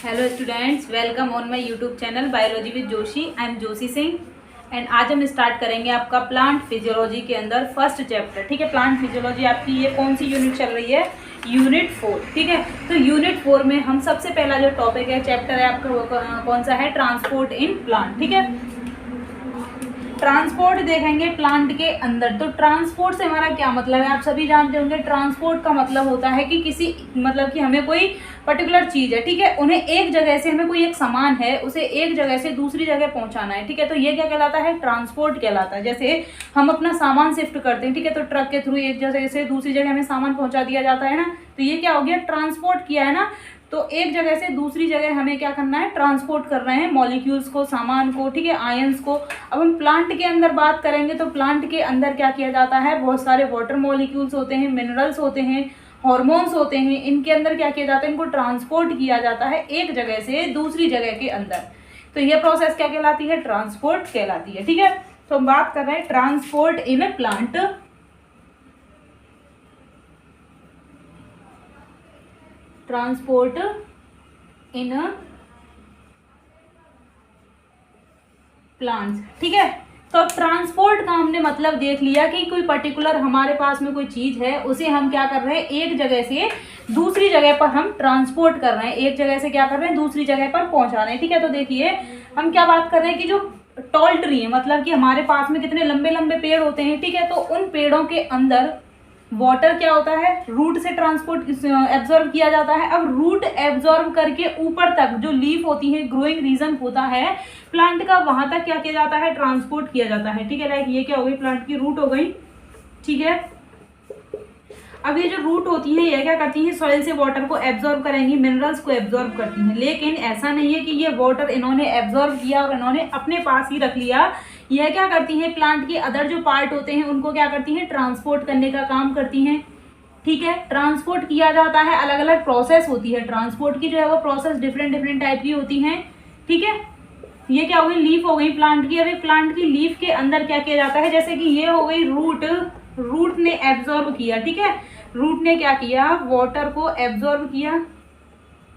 Hello students, welcome on my YouTube channel biology with Joshi. I am Joshi Singh and आज हम start करेंगे आपका plant physiology के अंदर फर्स्ट चैप्टर। ठीक है, प्लांट फिजियोलॉजी आपकी ये कौन सी यूनिट चल रही है? यूनिट 4। ठीक है, तो यूनिट 4 में हम सबसे पहला जो टॉपिक है, चैप्टर है आपका, वो कौन सा है? Transport in plant. ठीक है, ट्रांसपोर्ट देखेंगे प्लांट के अंदर। तो ट्रांसपोर्ट से हमारा क्या मतलब है, आप सभी जानते होंगे। ट्रांसपोर्ट का मतलब होता है कि किसी मतलब कि हमें कोई पर्टिकुलर चीज़ है, ठीक है, उन्हें एक जगह से, हमें कोई एक सामान है उसे एक जगह से दूसरी जगह पहुंचाना है। ठीक है, तो ये क्या कहलाता है? ट्रांसपोर्ट कहलाता है। जैसे हम अपना सामान शिफ्ट करते हैं, ठीक है, तो ट्रक के थ्रू एक जगह से दूसरी जगह हमें सामान पहुंचा दिया जाता है ना, तो ये क्या हो गया? ट्रांसपोर्ट किया है ना। तो एक जगह से दूसरी जगह हमें क्या करना है? ट्रांसपोर्ट कर रहे हैं मॉलिक्यूल्स को, सामान को, ठीक है, आयंस को। अब हम प्लांट के अंदर बात करेंगे तो प्लांट के अंदर क्या किया जाता है? बहुत सारे वाटर मॉलिक्यूल्स होते हैं, मिनरल्स होते हैं, हॉर्मोन्स होते हैं। इनके अंदर क्या किया जाता है? इनको ट्रांसपोर्ट किया जाता है एक जगह से दूसरी जगह के अंदर। तो यह प्रोसेस क्या कहलाती है? ट्रांसपोर्ट कहलाती है। ठीक है, तो हम बात कर रहे हैं transport in A plant. Transport in plants. ठीक है, तो अब ट्रांसपोर्ट का हमने मतलब देख लिया कि कोई पर्टिकुलर हमारे पास में कोई चीज है, उसे हम क्या कर रहे हैं? एक जगह से दूसरी जगह पर हम ट्रांसपोर्ट कर रहे हैं, एक जगह से क्या कर रहे हैं? दूसरी जगह पर पहुंचा रहे हैं। ठीक है, तो देखिए हम क्या बात कर रहे हैं कि जो टॉल ट्री है, मतलब कि हमारे पास में कितने लंबे लंबे पेड़ होते हैं, ठीक है, तो उन पेड़ों के अंदर वाटर क्या होता है? रूट से ट्रांसपोर्ट एब्जॉर्ब किया जाता है। अब रूट एब्जॉर्ब करके ऊपर तक जो लीफ होती है, ग्रोइंग रीजन होता है प्लांट का, वहां तक क्या किया जाता है? ट्रांसपोर्ट किया जाता है। ठीक है, लाइक ये क्या हो गई? प्लांट की रूट हो गई। ठीक है, अब ये जो रूट होती है ये क्या करती है? सॉइल से वाटर को एब्जॉर्ब करेंगी, मिनरल्स को एब्जॉर्ब करती हैं। लेकिन ऐसा नहीं है कि ये वाटर इन्होंने एब्जॉर्ब किया और इन्होंने अपने पास ही रख लिया। यह क्या करती हैं? प्लांट के अदर जो पार्ट होते हैं उनको क्या करती हैं? ट्रांसपोर्ट करने का काम करती हैं। ठीक है, ट्रांसपोर्ट किया जाता है, अलग अलग प्रोसेस होती है ट्रांसपोर्ट की, जो है वो प्रोसेस डिफरेंट टाइप की होती हैं। ठीक है, ये क्या हो गई? लीफ हो गई प्लांट की। अभी प्लांट की लीफ के अंदर क्या किया जाता है? जैसे कि ये हो गई रूट, रूट ने एब्जॉर्ब किया। ठीक है, रूट ने क्या किया? वाटर को एब्जॉर्ब किया।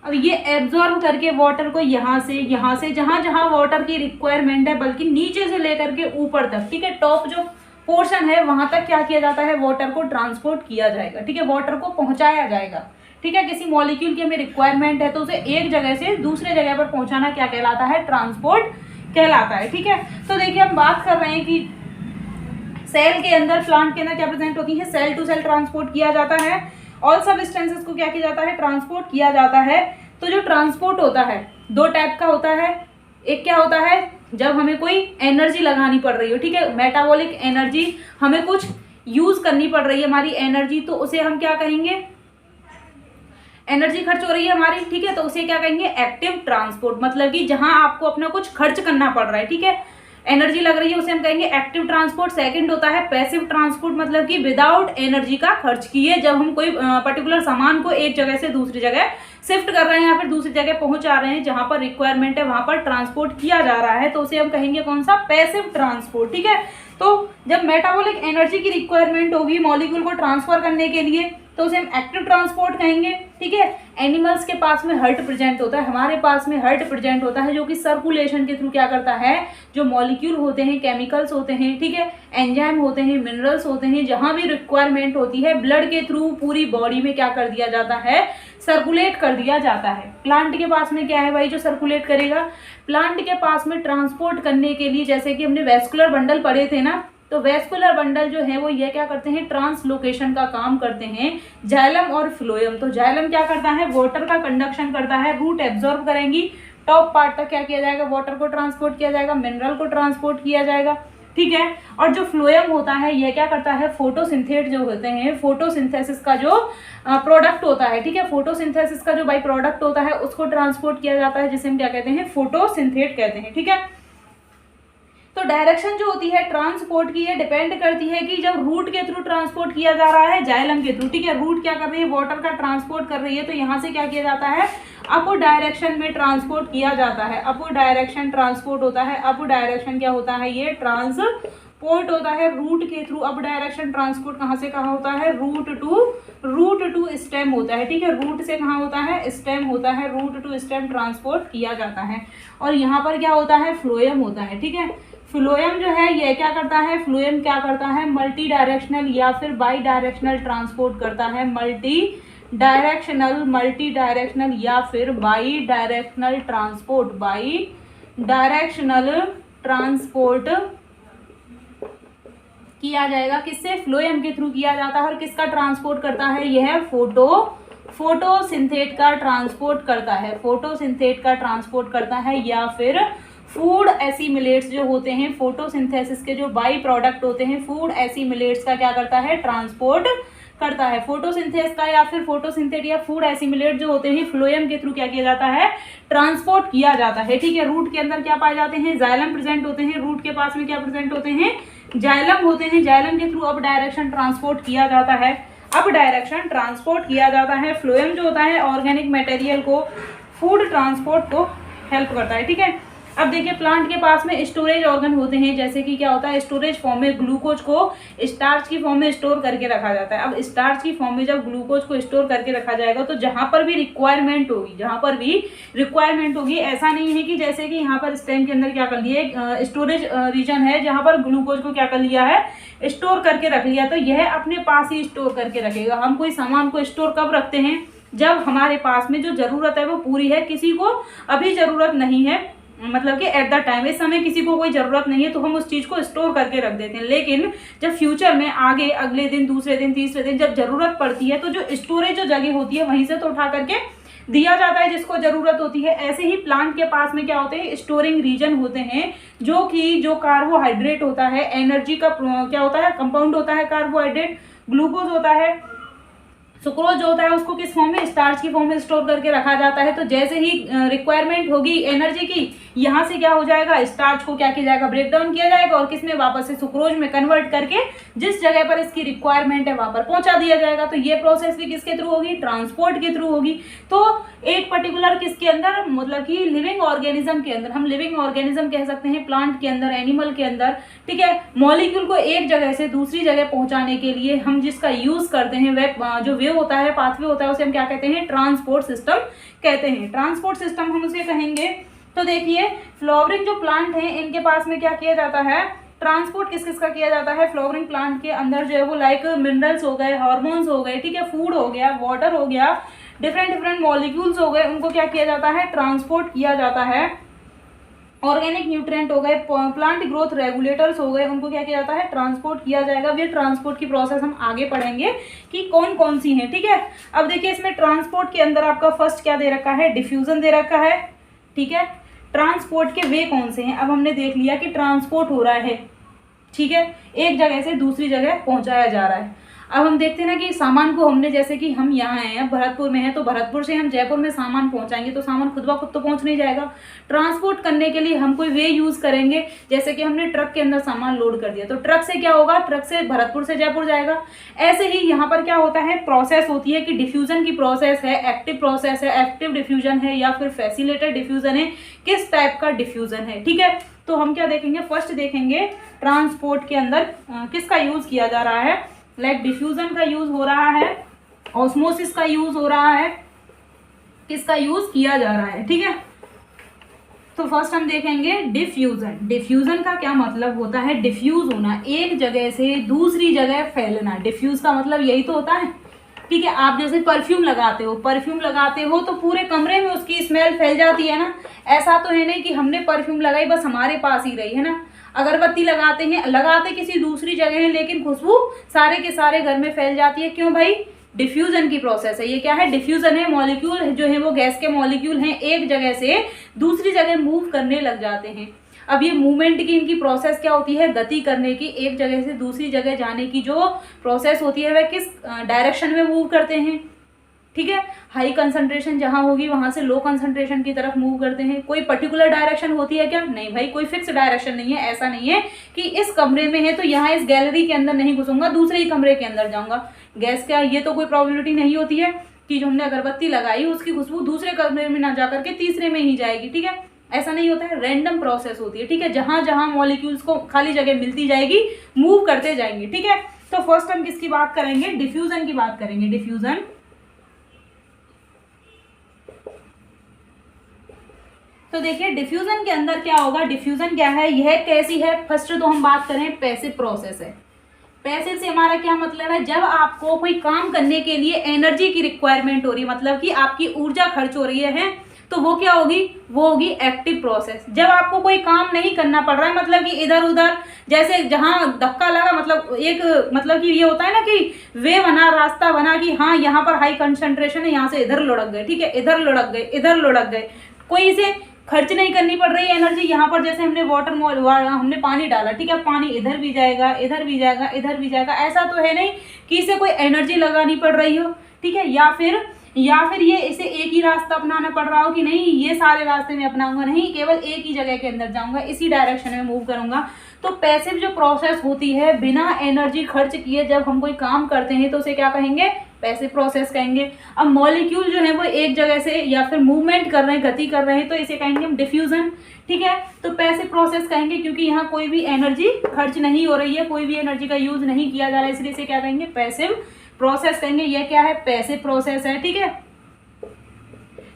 अब ये एब्जॉर्ब करके वाटर को यहाँ से जहां जहां वाटर की रिक्वायरमेंट है, बल्कि नीचे से लेकर के ऊपर तक, ठीक है, टॉप जो पोर्शन है वहां तक क्या किया जाता है? वाटर को ट्रांसपोर्ट किया जाएगा। ठीक है, वाटर को पहुंचाया जाएगा। ठीक है, किसी मॉलिक्यूल की हमें रिक्वायरमेंट है तो उसे एक जगह से दूसरे जगह पर पहुंचाना क्या कहलाता है? ट्रांसपोर्ट कहलाता है। ठीक है, तो देखिए हम बात कर रहे हैं कि सेल के अंदर, प्लांट के अंदर क्या प्रेजेंट होती है? सेल टू सेल ट्रांसपोर्ट किया जाता है। ऑल सब्सटेंसेस को क्या किया जाता है? ट्रांसपोर्ट किया जाता है। तो जो ट्रांसपोर्ट होता है दो टाइप का होता है। एक क्या होता है? जब हमें कोई एनर्जी लगानी पड़ रही हो, ठीक है, मेटाबॉलिक एनर्जी, हमें कुछ यूज करनी पड़ रही है हमारी एनर्जी, तो उसे हम क्या कहेंगे? एनर्जी खर्च हो रही है हमारी, ठीक है, तो उसे क्या कहेंगे? Active transport. मतलब कि जहां आपको अपना कुछ खर्च करना पड़ रहा है, ठीक है, एनर्जी लग रही है, उसे हम कहेंगे एक्टिव ट्रांसपोर्ट। सेकंड होता है पैसिव ट्रांसपोर्ट, मतलब कि विदाउट एनर्जी का खर्च किए, जब हम कोई पर्टिकुलर सामान को एक जगह से दूसरी जगह शिफ्ट कर रहे हैं या फिर दूसरी जगह पहुंचा रहे हैं, जहां पर रिक्वायरमेंट है वहां पर ट्रांसपोर्ट किया जा रहा है, तो उसे हम कहेंगे कौन सा? Passive transport. ठीक है, तो जब मेटाबॉलिक एनर्जी की रिक्वायरमेंट होगी मॉलिक्यूल को ट्रांसफर करने के लिए, तो उसे हम एक्टिव ट्रांसपोर्ट कहेंगे। ठीक है, एनिमल्स के पास में हार्ट प्रेजेंट होता है, हमारे पास में हार्ट प्रेजेंट होता है, जो कि सर्कुलेशन के थ्रू क्या करता है? जो मॉलिक्यूल होते हैं, केमिकल्स होते हैं, ठीक है, एंजाइम होते हैं, मिनरल्स होते हैं, जहां भी रिक्वायरमेंट होती है, ब्लड के थ्रू पूरी बॉडी में क्या कर दिया जाता है? सर्कुलेट कर दिया जाता है। प्लांट के पास में क्या है भाई जो सर्कुलेट करेगा? प्लांट के पास में ट्रांसपोर्ट करने के लिए, जैसे कि हमने वेस्कुलर बंडल पढ़े थे ना, तो वेस्कुलर बंडल जो है वो ये क्या करते हैं? ट्रांसलोकेशन का काम करते हैं। जाइलम और फ्लोएम, तो जाइलम क्या करता है? वाटर का कंडक्शन करता है, रूट एब्जॉर्ब करेंगी, टॉप पार्ट तक क्या किया जाएगा? वाटर को ट्रांसपोर्ट किया जाएगा, मिनरल को ट्रांसपोर्ट किया जाएगा। ठीक है, और जो फ्लोएम होता है यह क्या करता है? फोटोसिंथेट जो होते हैं, फोटोसिंथेसिस का जो प्रोडक्ट होता है, ठीक है, फोटोसिंथेसिस का जो बाई प्रोडक्ट होता है उसको ट्रांसपोर्ट किया जाता है, जिसे हम क्या कहते हैं? फोटोसिंथेट कहते हैं। ठीक है, तो डायरेक्शन जो होती है ट्रांसपोर्ट की, ये डिपेंड करती है कि जब रूट के थ्रू ट्रांसपोर्ट किया जा रहा है, जाइलम के थ्रू, ठीक है, रूट क्या कर रही है? वाटर का ट्रांसपोर्ट कर रही है, तो यहाँ से क्या किया जाता है? अपवर्ड डायरेक्शन में ट्रांसपोर्ट किया जाता है। अपवर्ड डायरेक्शन ट्रांसपोर्ट होता है। अपवर्ड डायरेक्शन क्या होता है? ये ट्रांसपोर्ट पोर्ट होता है रूट के थ्रू। अब डायरेक्शन ट्रांसपोर्ट कहाँ से कहाँ होता है, रूट टू स्टेम होता है, ठीक है, रूट से कहाँ होता है, स्टेम होता है, रूट टू स्टेम ट्रांसपोर्ट किया जाता है। और यहाँ पर क्या होता है, फ्लोएम होता है, ठीक है। फ्लोएम जो है ये क्या करता है, फ्लोएम क्या करता है, मल्टी डायरेक्शनल या फिर बाई डायरेक्शनल ट्रांसपोर्ट करता है, मल्टी डायरेक्शनल या फिर बाई डायरेक्शनल ट्रांसपोर्ट किया जाएगा। किससे, फ्लोएम के थ्रू किया जाता है। और किसका ट्रांसपोर्ट करता है, यह फोटोसिंथेट का ट्रांसपोर्ट करता है, फोटोसिंथेट का ट्रांसपोर्ट करता है, या फिर फूड एसिमिलेट्स जो होते हैं, फोटोसिंथेसिस के जो बाई प्रोडक्ट होते हैं, फूड एसिमिलेट्स का क्या करता है, ट्रांसपोर्ट करता है। फोटोसिंथेसिस का या फिर फोटोसिंथेट या फूड एसिमिलेट जो होते हैं, फ्लोएम के थ्रू क्या किया जाता है, ट्रांसपोर्ट किया जाता है, ठीक है। रूट के अंदर क्या पाए जाते हैं, जाइलम प्रेजेंट होते हैं, रूट के पास में क्या प्रेजेंट होते हैं, जाइलम होते हैं। जाइलम के थ्रू अब डायरेक्शन ट्रांसपोर्ट किया जाता है, अब डायरेक्शन ट्रांसपोर्ट किया जाता है। फ्लोएम जो होता है ऑर्गेनिक मटेरियल को, फूड ट्रांसपोर्ट को हेल्प करता है, ठीक है। अब देखिए प्लांट के पास में स्टोरेज ऑर्गन होते हैं, जैसे कि क्या होता है, स्टोरेज फॉर्म में ग्लूकोज को स्टार्च की फॉर्म में स्टोर करके रखा जाता है। अब स्टार्च की फॉर्म में जब ग्लूकोज को स्टोर करके रखा जाएगा तो जहां पर भी रिक्वायरमेंट होगी, ऐसा नहीं है कि जैसे कि यहाँ पर स्टेम के अंदर क्या कर लिया, स्टोरेज रीजन है जहां पर ग्लूकोज को क्या कर लिया है, स्टोर करके रख लिया, तो यह अपने पास ही स्टोर करके रखेगा। हम कोई सामान को स्टोर कब रखते हैं, जब हमारे पास में जो जरूरत है वो पूरी है, किसी को अभी जरूरत नहीं है, मतलब कि एट द टाइम, इस समय किसी को कोई ज़रूरत नहीं है तो हम उस चीज़ को स्टोर करके रख देते हैं। लेकिन जब फ्यूचर में आगे अगले दिन, दूसरे दिन, तीसरे दिन जब ज़रूरत पड़ती है तो जो स्टोरेज जो जगह होती है वहीं से तो उठा करके दिया जाता है जिसको ज़रूरत होती है। ऐसे ही प्लांट के पास में क्या होते हैं, स्टोरिंग रीजन होते हैं, जो कार्बोहाइड्रेट होता है, एनर्जी का क्या होता है, कंपाउंड होता है कार्बोहाइड्रेट, ग्लूकोज होता है, सुक्रोज जो होता है उसको किस फॉर्म में, स्टार्च की फॉर्म में स्टोर करके रखा जाता है। तो जैसे ही रिक्वायरमेंट होगी एनर्जी की, यहाँ से क्या हो जाएगा, स्टार्च को क्या किया जाएगा, ब्रेक डाउन किया जाएगा और किसमें, वापस से सुक्रोज में कन्वर्ट करके जिस जगह पर इसकी रिक्वायरमेंट है वहां पर पहुंचा दिया जाएगा। तो ये प्रोसेस भी किसके थ्रू होगी, ट्रांसपोर्ट के थ्रू होगी। तो एक पर्टिकुलर किसके अंदर, मतलब कि लिविंग ऑर्गेनिज्म के अंदर, हम लिविंग ऑर्गेनिज्म कह सकते हैं, प्लांट के अंदर, एनिमल के अंदर, ठीक है, मॉलिक्यूल को एक जगह से दूसरी जगह पहुंचाने के लिए हम जिसका यूज करते हैं वह जो वे होता है, पाथवे होता है, उसे हम क्या कहते हैं, ट्रांसपोर्ट सिस्टम कहते हैं। ट्रांसपोर्ट सिस्टम हम उसे कहेंगे। तो देखिए फ्लावरिंग जो प्लांट है इनके पास में क्या किया जाता है, ट्रांसपोर्ट किस किस का किया जाता है, फ्लावरिंग प्लांट के अंदर जो है वो लाइक मिनरल्स हो गए, हार्मोन्स हो गए, ठीक है, फूड हो गया, वाटर हो गया, डिफरेंट मॉलिक्यूल्स हो गए, उनको क्या किया जाता है, ट्रांसपोर्ट किया जाता है। ऑर्गेनिक न्यूट्रिएंट हो गए, प्लांट ग्रोथ रेगुलेटर्स हो गए, उनको क्या किया जाता है, ट्रांसपोर्ट किया जाएगा। ये ट्रांसपोर्ट की प्रोसेस हम आगे पढ़ेंगे कि कौन कौन सी हैं, ठीक है। अब देखिए इसमें ट्रांसपोर्ट के अंदर आपका फर्स्ट क्या दे रखा है, डिफ्यूजन दे रखा है, ठीक है। ट्रांसपोर्ट के वे कौन से हैं, अब हमने देख लिया कि ट्रांसपोर्ट हो रहा है, ठीक है, एक जगह से दूसरी जगह पहुंचाया जा रहा है। अब हम देखते हैं ना कि सामान को हमने, जैसे कि हम यहाँ हैं, भरतपुर में हैं, तो भरतपुर से हम जयपुर में सामान पहुंचाएंगे तो सामान खुद ब खुद तो पहुंच नहीं जाएगा। ट्रांसपोर्ट करने के लिए हम कोई वे यूज करेंगे, जैसे कि हमने ट्रक के अंदर सामान लोड कर दिया तो ट्रक से क्या होगा, ट्रक से भरतपुर से जयपुर जाएगा। ऐसे ही यहाँ पर क्या होता है, प्रोसेस होती है कि डिफ्यूजन की प्रोसेस है, एक्टिव प्रोसेस है, एक्टिव डिफ्यूजन है या फिर फैसिलिटेड डिफ्यूजन है, किस टाइप का डिफ्यूजन है, ठीक है। तो हम क्या देखेंगे, फर्स्ट देखेंगे ट्रांसपोर्ट के अंदर किसका यूज किया जा रहा है, लाइक डिफ्यूजन का यूज हो रहा है, ऑस्मोसिस का यूज हो रहा है, किसका यूज किया जा रहा है, ठीक है। तो फर्स्ट हम देखेंगे डिफ्यूजन। डिफ्यूजन का क्या मतलब होता है, डिफ्यूज होना, एक जगह से दूसरी जगह फैलना। डिफ्यूज का मतलब यही तो होता है, ठीक है। आप जैसे परफ्यूम लगाते हो तो पूरे कमरे में उसकी स्मेल फैल जाती है ना। ऐसा तो है नहीं कि हमने परफ्यूम लगाई बस हमारे पास ही रही, है ना। अगरबत्ती लगाते किसी दूसरी जगह है लेकिन खुशबू सारे के सारे घर में फैल जाती है। क्यों भाई, डिफ्यूजन की प्रोसेस है। ये क्या है, डिफ्यूजन है। मॉलिक्यूल जो है वो गैस के मॉलिक्यूल हैं, एक जगह से दूसरी जगह मूव करने लग जाते हैं। अब ये मूवमेंट की इनकी प्रोसेस क्या होती है, गति करने की, एक जगह से दूसरी जगह जाने की जो प्रोसेस होती है वह किस डायरेक्शन में मूव करते हैं, ठीक है। हाई कंसंट्रेशन जहां होगी वहां से लो कंसंट्रेशन की तरफ मूव करते हैं। कोई पर्टिकुलर डायरेक्शन होती है क्या, नहीं भाई, कोई फिक्स डायरेक्शन नहीं है। ऐसा नहीं है कि इस कमरे में है तो यहाँ इस गैलरी के अंदर नहीं घुसूंगा, दूसरे ही कमरे के अंदर जाऊंगा। गैस का ये तो कोई प्रोबेबिलिटी नहीं होती है कि जो हमने अगरबत्ती लगाई उसकी खुशबू दूसरे कमरे में ना जाकर के तीसरे में ही जाएगी, ठीक है। ऐसा नहीं होता है, रैंडम प्रोसेस होती है, ठीक है, जहां जहां मॉलिक्यूल्स को खाली जगह मिलती जाएगी मूव करते जाएंगे, ठीक है। तो फर्स्ट हम किसकी बात करेंगे, डिफ्यूजन की बात करेंगे, डिफ्यूजन। तो देखिए डिफ्यूजन के अंदर क्या होगा, डिफ्यूजन क्या है, यह कैसी है, फर्स्ट तो हम बात करें पैसिव प्रोसेस है। पैसिव से हमारा क्या मतलब है, जब आपको कोई काम करने के लिए एनर्जी की रिक्वायरमेंट हो रही है, मतलब कि आपकी ऊर्जा खर्च हो रही है, तो वो क्या होगी, वो होगी एक्टिव प्रोसेस। जब आपको कोई काम नहीं करना पड़ रहा है, मतलब कि इधर उधर जैसे जहां धक्का लगा, मतलब एक मतलब कि ये होता है ना कि वे बना, रास्ता बना कि हाँ यहाँ पर हाई कंसंट्रेशन है, यहाँ से इधर लुढ़क गए, ठीक है, इधर लुढ़क गए, इधर लुढ़क गए, कोई इसे खर्च नहीं करनी पड़ रही है एनर्जी। यहाँ पर जैसे हमने हमने पानी डाला, ठीक है, पानी इधर भी जाएगा, इधर भी जाएगा, इधर भी जाएगा, ऐसा तो है नहीं कि इसे कोई एनर्जी लगानी पड़ रही हो, ठीक है, या फिर ये इसे एक ही रास्ता अपनाना पड़ रहा हो कि नहीं ये सारे रास्ते में अपनाऊंगा, नहीं केवल एक ही जगह के अंदर जाऊंगा, इसी डायरेक्शन में मूव करूंगा। तो पैसिव जो प्रोसेस होती है, बिना एनर्जी खर्च किए जब हम कोई काम करते हैं तो उसे क्या कहेंगे, पैसिव प्रोसेस कहेंगे। अब मॉलिक्यूल जो है वो एक जगह से या फिर मूवमेंट कर रहे हैं, गति कर रहे हैं, तो इसे कहेंगे हम डिफ्यूजन, ठीक है। तो पैसिव प्रोसेस कहेंगे क्योंकि यहाँ कोई भी एनर्जी खर्च नहीं हो रही है, कोई भी एनर्जी का यूज नहीं किया जा रहा है, इसलिए इसे क्या कहेंगे, पैसिव प्रोसेस कहेंगे। यह क्या है, पैसिव प्रोसेस है, ठीक है।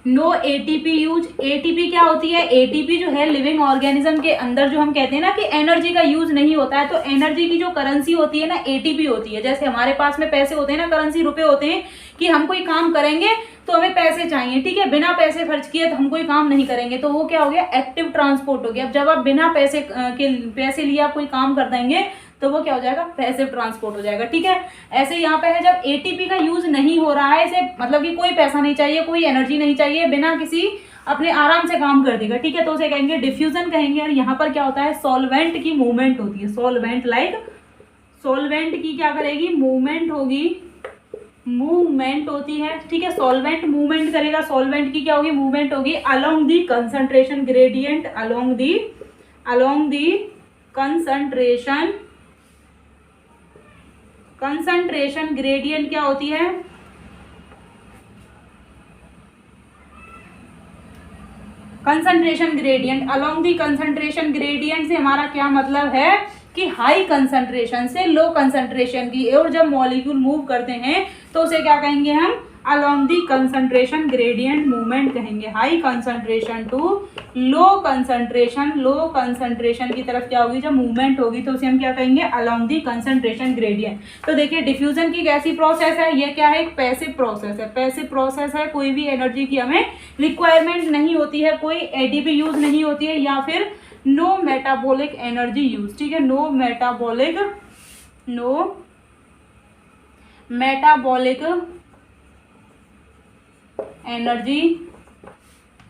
नो एटीपी यूज, एटीपी क्या होती है, एटीपी जो है लिविंग ऑर्गेनिज्म के अंदर जो हम कहते हैं ना कि एनर्जी का यूज नहीं होता है, तो एनर्जी की जो करेंसी होती है ना एटीपी होती है। जैसे हमारे पास में पैसे होते हैं ना, करेंसी रुपए होते हैं कि हम कोई काम करेंगे तो हमें पैसे चाहिए, ठीक है, बिना पैसे खर्च किए तो हम कोई काम नहीं करेंगे, तो वो क्या हो गया, एक्टिव ट्रांसपोर्ट हो गया। अब जब आप बिना पैसे लिए आप कोई काम कर देंगे तो वो क्या हो जाएगा, पैसिव ट्रांसपोर्ट हो जाएगा, ठीक है। ऐसे यहाँ पे है जब एटीपी का यूज नहीं हो रहा है, इसे मतलब कि कोई पैसा नहीं चाहिए, कोई एनर्जी नहीं चाहिए, बिना किसी अपने आराम से काम कर देगा, ठीक है, तो उसे कहेंगे डिफ्यूजन कहेंगे। और यहाँ पर क्या होता है, सॉल्वेंट की मूवमेंट होती है, सॉल्वेंट सॉल्वेंट की क्या करेगी, मूवमेंट होगी, मूवमेंट होती है, ठीक है, सॉल्वेंट मूवमेंट करेगा, सॉल्वेंट की क्या होगी, मूवमेंट होगी along the concentration gradient, along the concentration gradient क्या होती है, concentration gradient. Along the concentration gradient से हमारा क्या मतलब है कि हाई कंसंट्रेशन से लो कंसंट्रेशन की ओर जब मॉलिक्यूल मूव करते हैं तो उसे क्या कहेंगे हम, along the concentration gradient movement कहेंगे। High concentration to low concentration की तरफ क्या होगी, जब मूवमेंट होगी तो उसे हम क्या कहेंगे, अलोंग दी कंसंट्रेशन ग्रेडियंट। तो देखिए डिफ्यूजन की कैसी प्रोसेस है, ये क्या है, एक पैसिव प्रोसेस है, पैसिव प्रोसेस है, कोई भी एनर्जी की हमें रिक्वायरमेंट नहीं होती है, कोई एटीपी यूज नहीं होती है, या फिर नो मेटाबॉलिक एनर्जी यूज, ठीक है, नो मेटाबॉलिक एनर्जी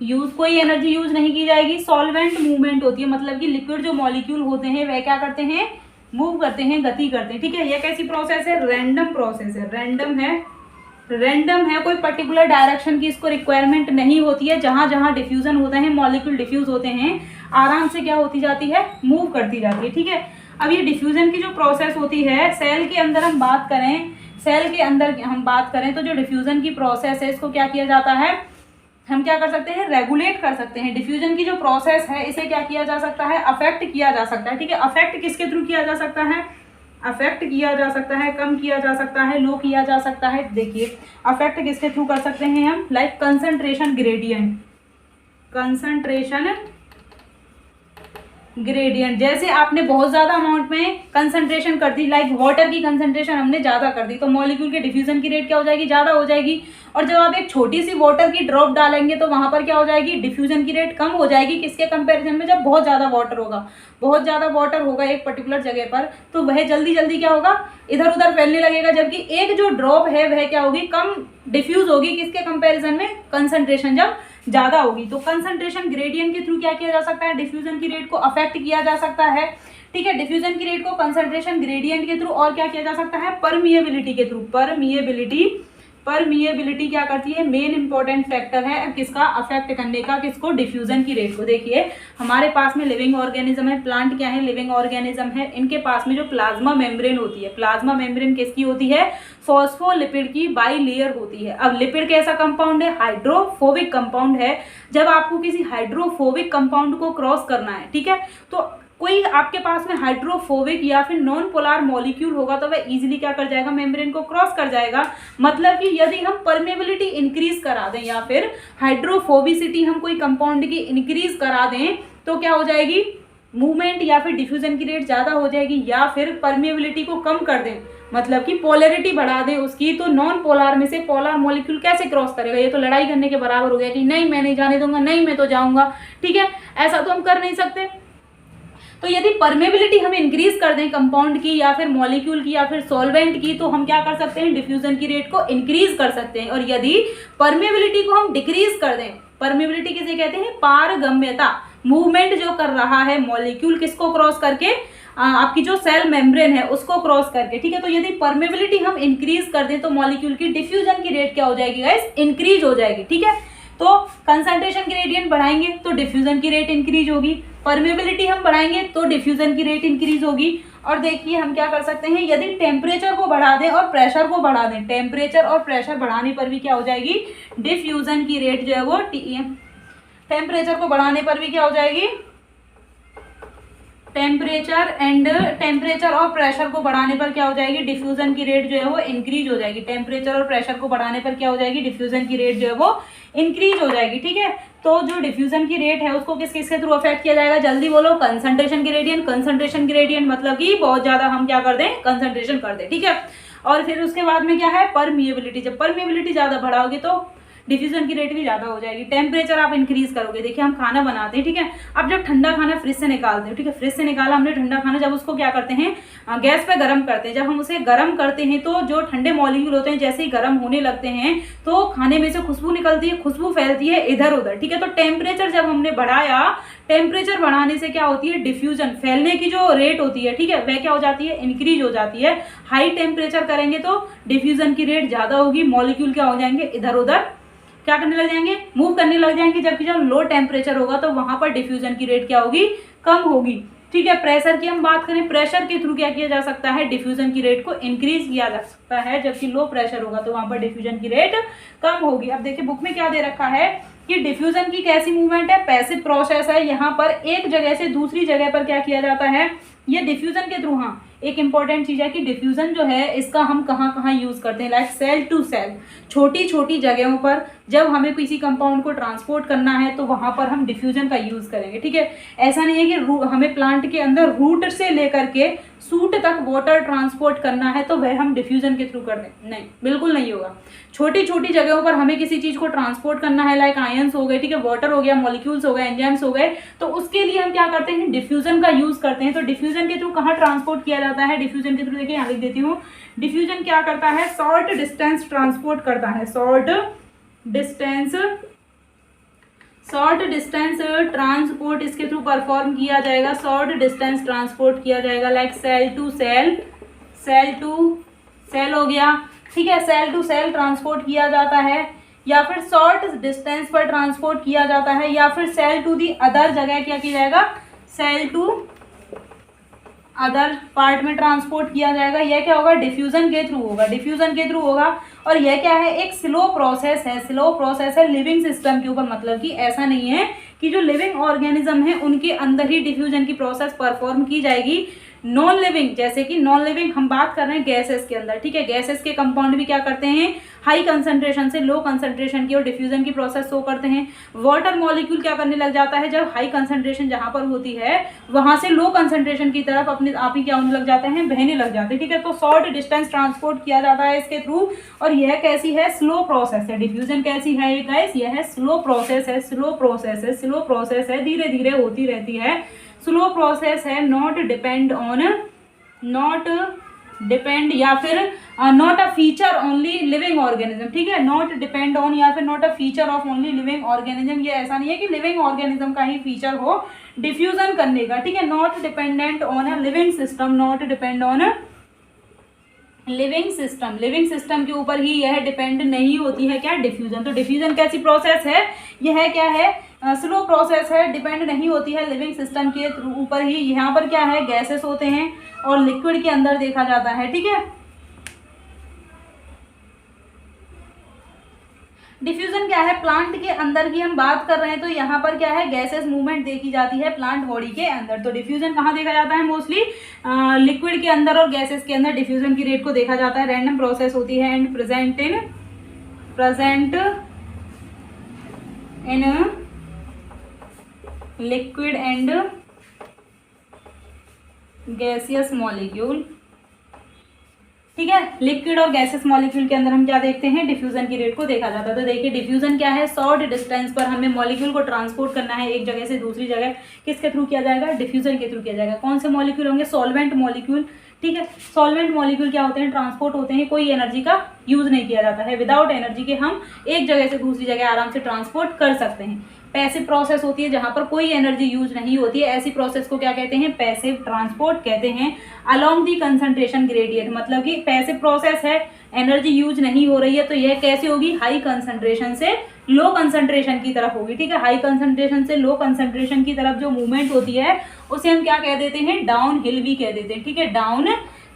यूज, कोई एनर्जी यूज नहीं की जाएगी। सॉल्वेंट मूवमेंट होती है, मतलब कि लिक्विड जो मॉलिक्यूल होते हैं वह क्या करते हैं, मूव करते हैं, गति करते हैं, ठीक है। यह कैसी प्रोसेस है, रैंडम प्रोसेस है, रैंडम है, कोई पर्टिकुलर डायरेक्शन की इसको रिक्वायरमेंट नहीं होती है। जहां जहां डिफ्यूजन होता है, मॉलिक्यूल डिफ्यूज होते हैं, आराम से क्या होती जाती है, मूव करती जाती है, ठीक है। अब ये डिफ्यूजन की जो प्रोसेस होती है, सेल के अंदर हम बात करें तो जो डिफ्यूजन की प्रोसेस है इसको क्या किया जाता है, हम क्या कर सकते हैं, रेगुलेट कर सकते हैं। डिफ्यूजन की जो प्रोसेस है इसे क्या किया जा सकता है, अफेक्ट किया जा सकता है, ठीक है। अफेक्ट किसके थ्रू किया जा सकता है, अफेक्ट किया जा सकता है, कम किया जा सकता है, लो किया जा सकता है। देखिए अफेक्ट किसके थ्रू कर सकते हैं हम, लाइक कंसंट्रेशन ग्रेडियंट, जैसे आपने बहुत ज्यादा अमाउंट में कंसंट्रेशन कर दी, लाइक वाटर की कंसंट्रेशन हमने ज्यादा कर दी तो मॉलिक्यूल के डिफ्यूजन की रेट क्या हो जाएगी, ज्यादा हो जाएगी। और जब आप एक छोटी सी वाटर की ड्रॉप डालेंगे तो वहां पर क्या हो जाएगी, डिफ्यूजन की रेट कम हो जाएगी, किसके कंपैरिजन में, जब बहुत ज्यादा वाटर होगा एक पर्टिकुलर जगह पर, तो वह जल्दी जल्दी क्या होगा, इधर उधर फैलने लगेगा, जबकि एक जो ड्रॉप है वह क्या होगी, कम डिफ्यूज होगी, किसके कंपैरिजन में, कंसंट्रेशन जब ज्यादा होगी। तो कंसंट्रेशन ग्रेडियंट के थ्रू क्या किया जा सकता है, डिफ्यूजन की रेट को अफेक्ट किया जा सकता है, ठीक है। डिफ्यूजन की रेट को कंसंट्रेशन ग्रेडियंट के थ्रू और क्या किया जा सकता है, परमिएबिलिटी के थ्रू, परमिएबिलिटी परमिएबिलिटी क्या करती है, मेन इंपॉर्टेंट फैक्टर है किसका, अफेक्ट करने का, किसको, डिफ्यूजन की रेट को। देखिए हमारे पास में लिविंग ऑर्गेनिज्म है, प्लांट क्या है, लिविंग ऑर्गेनिज्म है, इनके पास में जो प्लाज्मा मेम्ब्रेन होती है, प्लाज्मा मेम्ब्रेन किसकी होती है, फॉस्फोलिपिड की बाइलेयर होती है। अब लिपिड कैसा कंपाउंड है, हाइड्रोफोबिक कंपाउंड है। जब आपको किसी हाइड्रोफोबिक कंपाउंड को क्रॉस करना है, ठीक है, तो कोई आपके पास में हाइड्रोफोबिक या फिर नॉन पोलर मॉलिक्यूल होगा तो वह इजीली क्या कर जाएगा, मेम्ब्रेन को क्रॉस कर जाएगा। मतलब कि यदि हम परमेबिलिटी इंक्रीज करा दें या फिर हाइड्रोफोबिसिटी हम कोई कंपाउंड की इंक्रीज करा दें तो क्या हो जाएगी, मूवमेंट या फिर डिफ्यूजन की रेट ज़्यादा हो जाएगी। या फिर परमेबिलिटी को कम कर दें, मतलब कि पोलैरिटी बढ़ा दें उसकी, तो नॉन पोलर में से पोलर मॉलिक्यूल कैसे क्रॉस करेगा, ये तो लड़ाई करने के बराबर हो गया कि नहीं मैं नहीं जाने दूंगा, नहीं मैं तो जाऊंगा, ठीक है, ऐसा तो हम कर नहीं सकते। तो यदि परमेबिलिटी हम इंक्रीज कर दें कंपाउंड की या फिर मॉलिक्यूल की या फिर सॉल्वेंट की, तो हम क्या कर सकते हैं, डिफ्यूजन की रेट को इंक्रीज कर सकते हैं। और यदि परमेबिलिटी को हम डिक्रीज कर दें, परमेबिलिटी किसे कहते हैं, पारगम्यता, मूवमेंट जो कर रहा है मॉलिक्यूल किसको क्रॉस करके, आपकी जो सेल मेम्ब्रेन है उसको क्रॉस करके, ठीक है। तो यदि परमेबिलिटी हम इंक्रीज कर दें तो मॉलिक्यूल की डिफ्यूजन की रेट क्या हो जाएगी गाइस, इंक्रीज हो जाएगी, ठीक है। तो कंसंट्रेशन ग्रेडियंट बढ़ाएंगे तो डिफ्यूजन की रेट इंक्रीज होगी, परमेबिलिटी हम बढ़ाएंगे तो डिफ्यूजन की रेट इंक्रीज होगी। और देखिए हम क्या कर सकते हैं, यदि टेम्परेचर को बढ़ा दें और प्रेशर को बढ़ा दें, टेम्परेचर और प्रेशर बढ़ाने पर भी क्या हो जाएगी, डिफ्यूजन की रेट जो है वो टेम्परेचर को बढ़ाने पर भी क्या हो जाएगी, टेम्परेचर और प्रेशर को बढ़ाने पर क्या हो जाएगी, डिफ्यूजन की रेट जो है वो इंक्रीज हो जाएगी। टेम्परेचर और प्रेशर को बढ़ाने पर क्या हो जाएगी, डिफ्यूजन की रेट जो है वो इंक्रीज हो जाएगी, ठीक है। तो जो डिफ्यूजन की रेट है उसको किस किस के थ्रू अफेक्ट किया जाएगा, जल्दी बोलो, कंसंट्रेशन ग्रेडियंट। कंसंट्रेशन ग्रेडियंट मतलब कि बहुत ज्यादा हम क्या कर दें, कंसंट्रेशन कर दें, ठीक है। और फिर उसके बाद में क्या है, परमिएबिलिटी। जब परमिएबिलिटी ज्यादा बढ़ाओगे तो डिफ्यूजन की रेट भी ज्यादा हो जाएगी। टेम्परेचर आप इंक्रीज करोगे, देखिए हम खाना बनाते हैं, ठीक है, अब जब ठंडा खाना फ्रिज से निकालते हैं, ठीक है, फ्रिज से निकाला हमने ठंडा खाना, जब उसको क्या करते हैं, गैस पे गर्म करते हैं। जब हम उसे गर्म करते हैं तो जो ठंडे मॉलिक्यूल होते हैं जैसे ही गर्म होने लगते हैं तो खाने में से खुशबू निकलती है, खुशबू फैलती है इधर उधर, ठीक है। तो टेम्परेचर जब हमने बढ़ाया, टेम्परेचर बढ़ाने से क्या होती है, डिफ्यूजन, फैलने की जो रेट होती है, ठीक है, वह क्या हो जाती है, इंक्रीज हो जाती है। हाई टेम्परेचर करेंगे तो डिफ्यूजन की रेट ज्यादा होगी, मॉलिक्यूल क्या हो जाएंगे, इधर उधर क्या करने लग जाएंगे, मूव करने लग जाएंगे। जबकि जब लो टेम्परेचर होगा तो वहां पर डिफ्यूजन की रेट क्या होगी, कम होगी, ठीक है। प्रेशर की हम बात करें, प्रेशर के थ्रू क्या किया जा सकता है, डिफ्यूजन की रेट को इंक्रीज किया जा सकता है। जबकि लो प्रेशर होगा तो वहां पर डिफ्यूजन की रेट कम होगी। अब देखिए बुक में क्या दे रखा है कि डिफ्यूजन की कैसी मूवमेंट है, पैसिव प्रोसेस है। यहाँ पर एक जगह से दूसरी जगह पर क्या किया जाता है, ये डिफ्यूजन के थ्रू। हाँ, एक इंपॉर्टेंट चीज है कि डिफ्यूजन जो है इसका हम कहाँ कहाँ यूज करते हैं, लाइक सेल टू सेल, छोटी छोटी जगहों पर जब हमें किसी कंपाउंड को ट्रांसपोर्ट करना है तो वहां पर हम डिफ्यूजन का यूज करेंगे, ठीक है। ऐसा नहीं है कि हमें प्लांट के अंदर रूट से लेकर के सूट तक वाटर ट्रांसपोर्ट करना है तो वह हम डिफ्यूजन के थ्रू कर दें, नहीं, बिल्कुल नहीं होगा। छोटी छोटी जगहों पर हमें किसी चीज को ट्रांसपोर्ट करना है, लाइक आयंस हो गए, ठीक है, वाटर हो गया, मॉलिक्यूल्स हो गए, एंजाइम्स हो गए, तो उसके लिए हम क्या करते हैं, डिफ्यूजन का यूज करते हैं। तो डिफ्यूजन के थ्रू कहाँ ट्रांसपोर्ट किया जाता है, डिफ्यूजन के थ्रू, देखिए यहाँ लिख देती हूँ, डिफ्यूजन क्या करता है, शॉर्ट डिस्टेंस ट्रांसपोर्ट करता है, शॉर्ट डिस्टेंस ट्रांसपोर्ट इसके थ्रू परफॉर्म किया जाएगा, शॉर्ट डिस्टेंस ट्रांसपोर्ट किया जाएगा, लाइक सेल टू सेल हो गया, ठीक है, सेल टू सेल ट्रांसपोर्ट किया जाता है, या फिर शॉर्ट डिस्टेंस पर ट्रांसपोर्ट किया जाता है, या फिर सेल टू दी अदर जगह क्या किया जाएगा, सेल टू अदर पार्ट में ट्रांसपोर्ट किया जाएगा। यह क्या होगा, डिफ्यूजन के थ्रू होगा, डिफ्यूजन के थ्रू होगा। और यह क्या है, एक स्लो प्रोसेस है लिविंग सिस्टम के ऊपर। मतलब कि ऐसा नहीं है कि जो लिविंग ऑर्गेनिज्म है उनके अंदर ही डिफ्यूजन की प्रोसेस परफॉर्म की जाएगी। नॉन लिविंग, जैसे कि नॉन लिविंग हम बात कर रहे हैं गैसेस के अंदर, ठीक है, गैसेस के कंपाउंड भी क्या करते हैं, हाई कंसंट्रेशन से लो कंसंट्रेशन की और डिफ्यूजन की प्रोसेस शो करते हैं। वाटर मॉलिक्यूल क्या करने लग जाता है, जब हाई कंसंट्रेशन जहां पर होती है वहां से लो कंसंट्रेशन की तरफ अपने आप ही क्या होने लग जाते हैं, बहने लग जाते हैं, ठीक है। तो शॉर्ट डिस्टेंस ट्रांसपोर्ट किया जाता है इसके थ्रू। और यह कैसी है, स्लो प्रोसेस है। डिफ्यूजन कैसी है ये गाइस, यह है स्लो प्रोसेस है, धीरे धीरे होती रहती है, स्लो प्रोसेस है, नॉट डिपेंड या फिर not a feature only living organism, ठीक है, नॉट डिपेंड ऑन या फिर not a feature of only living organism. ये ऐसा नहीं है कि लिविंग ऑर्गेनिज्म का ही फीचर हो डिफ्यूजन करने का, ठीक है, not dependent on a living system, not depend on living system के ऊपर ही यह डिपेंड नहीं होती है क्या, डिफ्यूजन। तो डिफ्यूजन कैसी प्रोसेस है, यह क्या है, स्लो प्रोसेस है, डिपेंड नहीं होती है लिविंग सिस्टम के ऊपर ही। यहाँ पर क्या है, गैसेस होते हैं और लिक्विड के अंदर देखा जाता है, ठीक है। डिफ्यूजन क्या है, प्लांट के अंदर की हम बात कर रहे हैं, तो यहाँ पर क्या है, गैसेस मूवमेंट देखी जाती है प्लांट बॉडी के अंदर। तो डिफ्यूजन कहाँ देखा जाता है, मोस्टली लिक्विड के अंदर और गैसेस के अंदर डिफ्यूजन की रेट को देखा जाता है। रैंडम प्रोसेस होती है and present in liquid and gaseous molecule, ठीक है। लिक्विड और गैसेस मॉलिक्यूल के अंदर हम क्या देखते हैं, डिफ्यूजन की रेट को देखा जाता है। तो देखिए डिफ्यूजन क्या है, शॉर्ट डिस्टेंस पर हमें मॉलिक्यूल को ट्रांसपोर्ट करना है एक जगह से दूसरी जगह, किसके थ्रू किया जाएगा, डिफ्यूजन के थ्रू किया जाएगा। कौन से मॉलिक्यूल होंगे, सॉल्वेंट मॉलिक्यूल, ठीक है। सॉल्वेंट मॉलिक्यूल क्या होते हैं, ट्रांसपोर्ट होते हैं, कोई एनर्जी का यूज नहीं किया जाता है, विदाउट एनर्जी के हम एक जगह से दूसरी जगह आराम से ट्रांसपोर्ट कर सकते हैं। पैसिव प्रोसेस होती है जहां पर कोई एनर्जी यूज नहीं होती है, ऐसी प्रोसेस को क्या कहते हैं, पैसिव ट्रांसपोर्ट कहते हैं। अलोंग दी कंसंट्रेशन ग्रेडियंट, मतलब कि पैसिव प्रोसेस है, एनर्जी यूज नहीं हो रही है, तो यह कैसे होगी, हाई कंसंट्रेशन से लो कंसंट्रेशन की तरफ होगी, ठीक है। हाई कंसंट्रेशन से लो कंसंट्रेशन की तरफ जो मूवमेंट होती है उसे हम क्या कह देते हैं, डाउन हिल भी कह देते हैं, ठीक है। डाउन